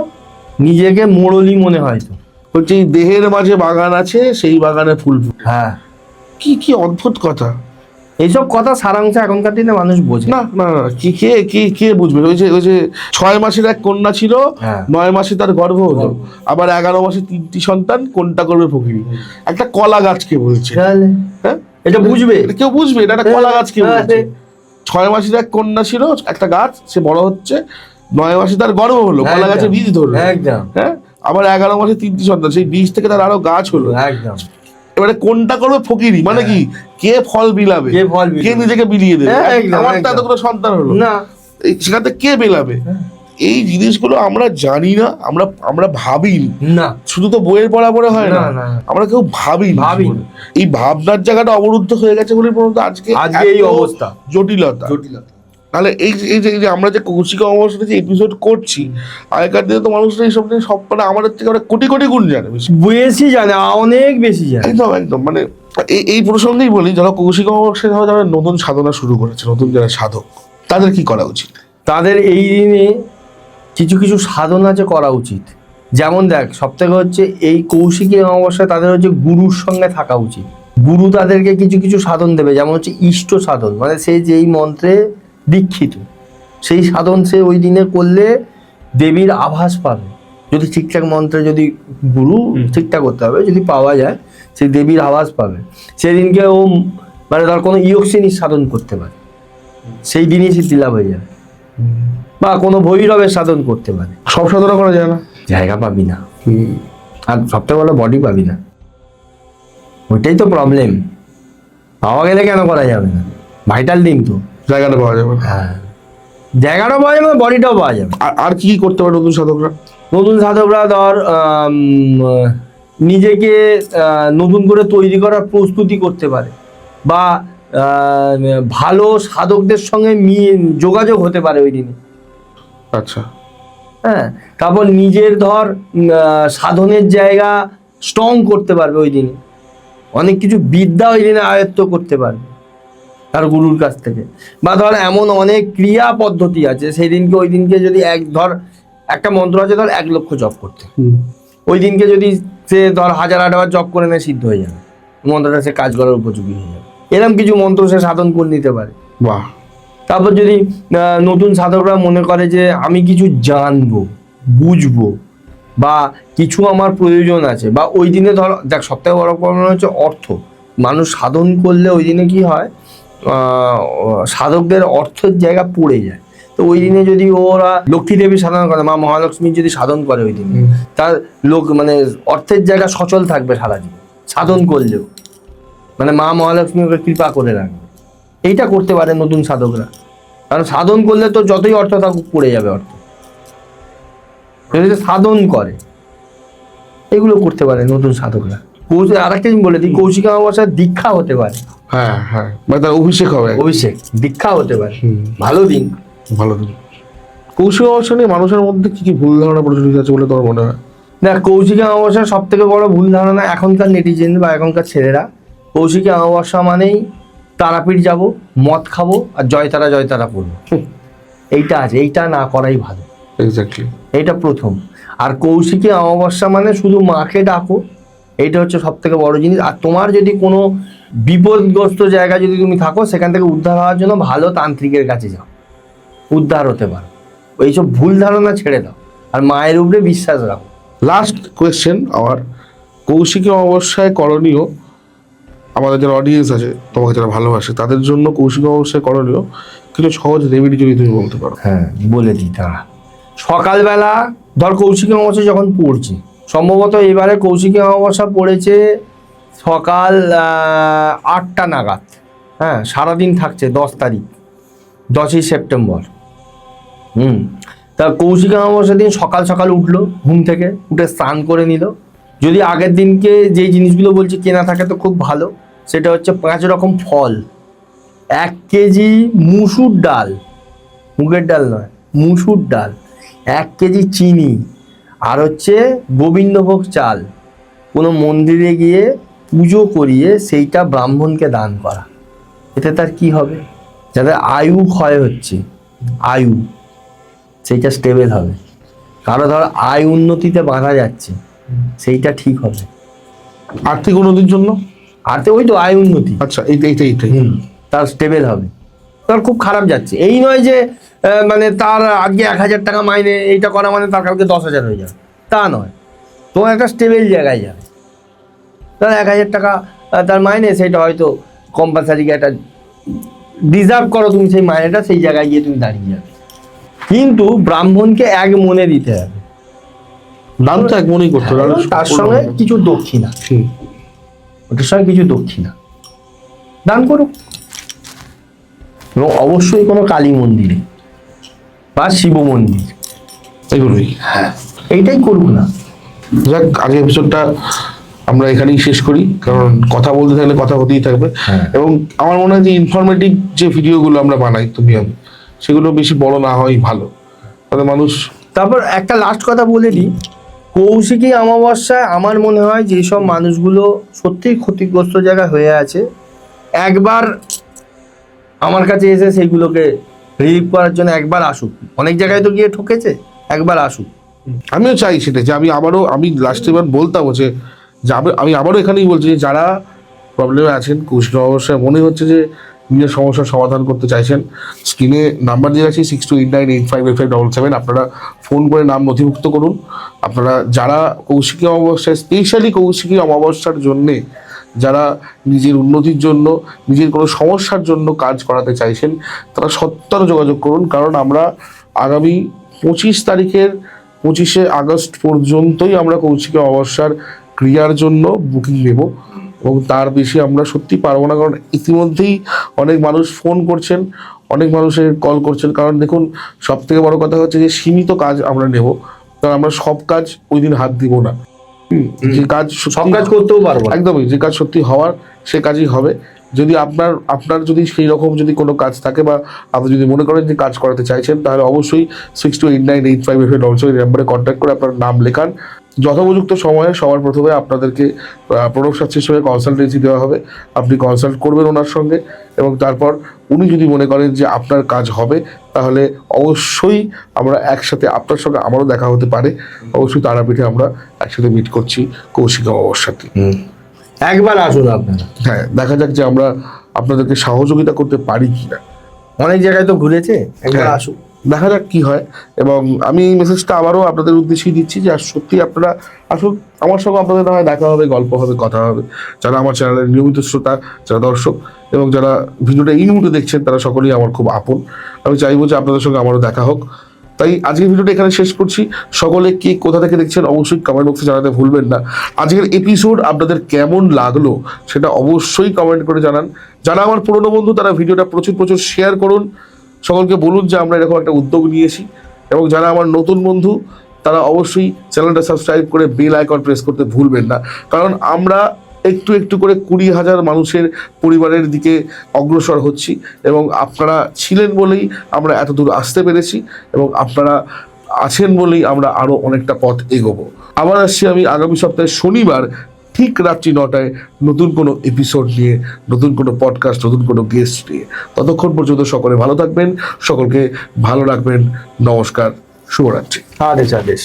নিজেকে মোড়লি মনে হয় তো। হচ্ছে এই দেহের মাঝে বাগান আছে, সেই বাগানে ফুল ফুটে। হ্যাঁ, কি অদ্ভুত কথা। এইসব কথা সারাংশ এখনকার দিনে মানুষ বোঝে না না না, কে বুঝবে? ওই যে 6 মাসের এক কন্যা ছিল, হ্যাঁ। 9 মাসে তার গর্ভ হলো, আবার 11 মাসে 3টি সন্তান, কোনটা করবে ফকিরি? একটা কলা গাছকে বলছে, তাহলে হ্যাঁ এটা বুঝবে? এটা কেউ বুঝবে? এটা একটা কলা গাছকে বলছে। 6 মাসের এক কন্যা ছিল, একটা গাছ, সে বড় হচ্ছে, 9 মাসে তার গর্ভ হলো, কলা গাছে বীজ ধরলো, একদম, হ্যাঁ, আবার 11 মাসে 3টি সন্তান, সেই বীজ থেকে তার আরো গাছ হলো। একদম। এবারে কোনটা করবে ফকিরি? মানে কি, কে ফল বিলাবে, কে নিজেকে বিলিয়ে দেবে? আমার তো এতগুলো সন্তান হলো না, সেখান থেকে কে বেলাবে? এই জিনিসগুলো আমরা জানি না, আমরা ভাবি না, শুধু তো বইয়ের পড়া পড়ে হয় না, না। আমরা কেউ ভাবি। এই ভাবনার জায়গাটা অবরুদ্ধ হয়ে গেছে বলে পর্যন্ত আজকে এই অবস্থা, জটিলতা। তাহলে এই যে আমরা যে কৌশিক অমাবস্যাতে যে এপিসোড করছি, আগেকার দিনে তো মানুষরা এইসব নিয়ে সব, মানে আমাদের থেকে ওরা কোটি গুণ জানে, বেশি জানে, অনেক বেশি জানে। একদম মানে এই প্রসঙ্গেই বলি, যারা কৌশিক অমাবস্যা যারা নতুন সাধনা শুরু করেছে, নতুন যারা সাধক, তাদের কি করা উচিত? তাদের এই দিনে কিছু সাধনা যে করা উচিত। যেমন দেখ, সব থেকে হচ্ছে এই কৌশিকী অমাবস্যায় তাদের হচ্ছে গুরুর সঙ্গে থাকা উচিত। গুরু তাদেরকে কিছু সাধন দেবে, যেমন হচ্ছে ইষ্ট সাধন, মানে সে যেই মন্ত্রে দীক্ষিত, সেই সাধন সে ওই দিনে করলে দেবীর আভাস পাবে। যদি ঠিকঠাক মন্ত্রে, যদি গুরু ঠিকঠাক করতে হবে, যদি পাওয়া যায়, সেই দেবীর আভাস পাবে। সেদিনকে ও মানে ধর কোনো ইয়ক্ষিণীর সাধন করতে পারে, সেই দিনই সিদ্ধি লাভ হয়ে যাবে। বা কোনো ভৈরবের সাধন করতে পারে। সব সাধনা করা যায় না, জায়গা পাবি না, আর সবথেকে বড় বডি পাবি না। ওইটাই তো প্রবলেম। পাওয়া গেলে কেন করা যাবে না? ভাইটাল দিন তো, জায়গাটা পাওয়া যাবে না। হ্যাঁ, জায়গাটাও পাওয়া যাবে, বডিটাও পাওয়া যাবে। আর কি করতে পারে নতুন সাধকরা? নতুন সাধকরা ধর নিজেকে নতুন করে তৈরি করার প্রস্তুতি করতে পারে, বা ভালো সাধকদের সঙ্গে যোগাযোগ হতে পারে ওই দিনে। আচ্ছা, হ্যাঁ, তারপর নিজের ধর সাধনের জায়গা স্ট্রং করতে পারবে ওই দিনে। অনেক কিছু বিদ্যা ওই দিনে আয়ত্ত করতে পারবে তার গুরুর কাছ থেকে। বা ধর এমন অনেক ক্রিয়া পদ্ধতি আছে, সেই দিনকে ওই দিনকে যদি একটা মন্ত্র আছে ধর 1 লক্ষ জপ করতে, ওই দিনকে যদি সে ধর 1000-8বার জপ করে নেয়, সিদ্ধ হয়ে যাবে, মন্ত্রটা সে কাজ করার উপযোগী হয়ে যাবে। এরকম কিছু মন্ত্র সে সাধন করে নিতে পারে। বাহ। তারপর যদি নতুন সাধকরা মনে করে যে আমি কিছু জানবো, বুঝবো, বা কিছু আমার প্রয়োজন আছে, বা ওই দিনে ধর দেখ, সবথেকে বড় প্রবলেম হচ্ছে অর্থ। মানুষ সাধন করলে ওই দিনে কি হয়, সাধকদের অর্থের জায়গা পড়ে যায়। তো ওই দিনে যদি ওরা লক্ষ্মী দেবী সাধনা করে, মা মহালক্ষ্মীর যদি সাধন করে ওই দিনে, তার মানে অর্থের জায়গা সচল থাকবে সারা জীবন সাধন করলেও, মানে মা মহালক্ষ্মী ওকে কৃপা করে রাখবে। এইটা করতে পারে নতুন সাধকরা, কারণ সাধন করলে তো যতই অর্থ থাকুক পড়ে যাবে অর্থ। সাধন করে, এগুলো করতে পারে নতুন সাধকরা। আর একটা বলে দিই, কৌশিক অমাবস্যার দীক্ষা হতে পারে। হ্যাঁ, মানে তার অভিষেক হবে, অভিষেক দীক্ষা হতে পারে। ভালো দিন। কৌশিক অমাবস্যা নিয়ে মানুষের মধ্যে কি ভুল ধারণা প্রচলিত আছে বলে তোমার মনে হয়? না, কৌশিক অমাবস্যার সব থেকে বড় ভুল ধারণা এখনকার নেটিজেন বা এখনকার ছেলেরা, কৌশিক অমাবস্যা মানেই তারাপীঠ যাব, মদ খাবো, আর জয়তারা পড়বো। এইটা আছে, এইটা না করাই ভালো। এক্স্যাক্টলি, এইটা প্রথম। আর কৌশিকী অমাবস্যা মানে শুধু মাকে ডাকো, এইটা হচ্ছে সব থেকে বড় জিনিস। আর তোমার যদি কোনো বিপদগ্রস্ত জায়গায় যদি তুমি থাকো, সেখান থেকে উদ্ধার হওয়ার জন্য ভালো তান্ত্রিকের কাছে যাও, উদ্ধার হতে পারো। এইসব ভুল ধারণা ছেড়ে দাও, আর মায়ের উপরে বিশ্বাস রাখো। লাস্ট কোয়েশ্চেন আমার, কৌশিকী অমাবস্যায় করণীয়, আমাদের যারা অডিয়েন্স আছে, তোমাকে যারা ভালোবাসে, তাদের জন্য কৌশিকী অমাবস্যায় করণীয় কিছু সহজ রেমেডি যদি তুমি বলতে পারো। হ্যাঁ, বলে দিই। তারা সকালবেলা ধর কৌশিকী অমাবস্যা যখন পড়ছে, সম্ভবত এবারে কৌশিকী অমাবস্যা পড়েছে সকাল 8টা নাগাদ। হ্যাঁ, সারাদিন থাকছে 10 তারিখ, 10ই সেপ্টেম্বর। তা কৌশিকী অমাবস্যার দিন সকাল সকাল উঠলো, ঘুম থেকে উঠে স্নান করে নিল। যদি আগের দিনকে যেই জিনিসগুলো বলছি কেনা থাকে তো খুব ভালো। সেটা হচ্ছে 5 রকম ফল, 1 কেজি মুসুর ডাল, মুগের ডাল নয়, মুসুর ডাল, 1 কেজি চিনি, আর হচ্ছে গোবিন্দভোগ চাল কোনো মন্দিরে গিয়ে পুজো করিয়ে সেইটা ব্রাহ্মণকে দান করা। এতে তার কি হবে? যাদের আয়ু ক্ষয় হচ্ছে, আয়ু সেইটা স্টেবল হবে। কারো ধরো আয় উন্নতিতে বাধা যাচ্ছে, সেইটা ঠিক হবে। আর্থিক উন্নতির জন্য আর তো ওই তো আয় উন্নতি, আচ্ছা এইটাই তার স্টেবল হবে। তার খুব খারাপ যাচ্ছে, এই নয় যে মানে তার আজকে 1,000 টাকা মাইনে, এইটা করা মানে তার কালকে 10,000 হয়ে যাবে, তা নয়। তোমার একটা স্টেবল জায়গায় যাবে, তার 1,000 টাকা তার মাইনে, সেটা হয়তো কম্পালসারি একটা ডিজার্ভ করো তুমি সেই মাইনেটা, সেই জায়গায় গিয়ে তুমি দাঁড়িয়ে যাবে। কিন্তু ব্রাহ্মণকে এক মনে দিতে হবে, দান তো এক মনেই করতে হবে, এবং তার সঙ্গে কিছু দক্ষিণা, ওটার সঙ্গে কিছু দক্ষিণা দান করুক। এবং অবশ্যই কোনো কালী মন্দিরে বা শিব মন্দির, এগুলোই। এইটাই করুক না। যাক, আজকের এপিসোডটা আমরা এখানেই শেষ করি, কারণ কথা বলতে থাকলে কথা হতেই থাকবে। এবং আমার মনে হয় যে ইনফরমেটিভ যে ভিডিওগুলো আমরা বানাই তুমি আমি, সেগুলো বেশি বড় না হওয়াই ভালো, তাহলে মানুষ। তারপর একটা লাস্ট কথা বলে দিই, কৌশিকী অমাবস্যায় আমার মনে হয় যেসব মানুষগুলো সত্যিই ক্ষতিগ্রস্ত জায়গা হয়ে আছে, একবার আমার কাছে এসে সেইগুলোকে রিলিভ করার জন্য একবার আসুক। অনেক জায়গায় তো গিয়ে ঠকেছে, একবার আসুক। আমিও চাই সেটা, যে আমি লাস্টে এবার বলতাম যে আমি আবারও এখানেই বলছি যে যারা প্রবলেমে আছেন, কৌশিক অমাবস্যায় মনে হচ্ছে যে নিজের সমস্যার সমাধান করতে চাইছেন, স্ক্রিনে নাম্বার দিয়ে রাখছি 6289858577, আপনারা ফোন করে নাম নথিভুক্ত করুন। আপনারা যারা কৌশিকী অমাবস্যায়, স্পেশালি কৌশিকী অমাবস্যার জন্যে যারা নিজের উন্নতির জন্য, নিজের কোনো সমস্যার জন্য কাজ করাতে চাইছেন, তারা সত্তর যোগাযোগ করুন। কারণ আমরা আগামী 25 তারিখের 25শে আগস্ট পর্যন্তই আমরা কৌশিকী অমাবস্যার ক্রিয়ার জন্য বুকিং নেব, এবং তার বেশি আমরা সত্যি পারবো না। কারণ ইতিমধ্যেই অনেক মানুষ ফোন করছেন, অনেক মানুষের কল করছেন। কারণ দেখুন, সব থেকে বড় কথা হচ্ছে যে সীমিত কাজ আমরা নেব, কারণ আমরা সব কাজ ওই দিন হাত দিব না। যে কাজ সব কাজ করতেও পারবো, একদমই, যে কাজ সত্যি হওয়ার সে কাজই হবে। যদি আপনার যদি সেই রকম যদি কোনো কাজ থাকে, বা আপনি যদি মনে করেন যে কাজ করাতে চাইছেন, তাহলে অবশ্যই 6289858577 এই নাম্বারে কন্ট্যাক্ট করে আপনার নাম লেখান। যথোপযুক্ত সময়ে সবার প্রথমে আপনাদেরকে প্রণব শাস্ত্রীর সঙ্গে কনসালটেন্সি দেওয়া হবে, আপনি কনসাল্ট করবেন ওনার সঙ্গে, এবং তারপর উনি যদি মনে করেন যে আপনার কাজ হবে, তাহলে অবশ্যই আমরা একসাথে, আপনার সঙ্গে আমারও দেখা হতে পারে, অবশ্যই তারাপীঠে আমরা একসাথে মিট করছি কৌশিকী অমাবস্যাতে। একবার আসুন আপনারা। হ্যাঁ, দেখা যাক যে আমরা আপনাদেরকে সহযোগিতা করতে পারি কিনা। অনেক জায়গায় তো ঘুরেছে, একবার হ্যাঁ, আসুক, দেখা যাক কি হয়। এবং আমি এই মেসেজটা আবারও আপনাদের উদ্দেশ্যেই দিচ্ছি যে সত্যি আপনারা আসুন, আমার সঙ্গে আপনাদের না হয় দেখা হবে, গল্প হবে, কথা হবে। যারা আমার চ্যানেলের নিয়মিত শ্রোতা, যারা দর্শক, এবং যারা ভিডিওটা এই মুহূর্তে দেখছেন, তারা সকলেই আমার খুব আপন। আমি চাইবো যে আপনাদের সঙ্গে আমারও দেখা হোক। তাই আজকের ভিডিওটা এখানে শেষ করছি। সকলে কে কোথা থেকে দেখছেন অবশ্যই কমেন্ট বক্সে জানাতে ভুলবেন না। আজকের এপিসোড আপনাদের কেমন লাগলো সেটা অবশ্যই কমেন্ট করে জানান। যারা আমার পুরনো বন্ধু, তারা ভিডিওটা প্রচুর শেয়ার করুন, সকলকে বলুন যে আমরা এরকম একটা উদ্যোগ নিয়েছি। এবং যারা আমার নতুন বন্ধু, তারা অবশ্যই চ্যানেলটা সাবস্ক্রাইব করে বেল আইকন প্রেস করতে ভুলবেন না। কারণ আমরা একটু একটু করে 20,000 মানুষের পরিবারের দিকে অগ্রসর হচ্ছি, এবং আপনারা ছিলেন বলেই আমরা এত দূর আসতে পেরেছি, এবং আপনারা আছেন বলেই আমরা আরও অনেকটা পথ এগোবো। আবার আসছি আমি আগামী সপ্তাহে শনিবার ঠিক রাত্রি 9টায় নতুন কোনো এপিসোড নিয়ে, নতুন কোনো পডকাস্ট, নতুন কোনো গেস্ট নিয়ে। ততক্ষণ পর্যন্ত সকলে ভালো থাকবেন, সকলকে ভালো রাখবেন। নমস্কার, শুভরাত্রি। আদেশ।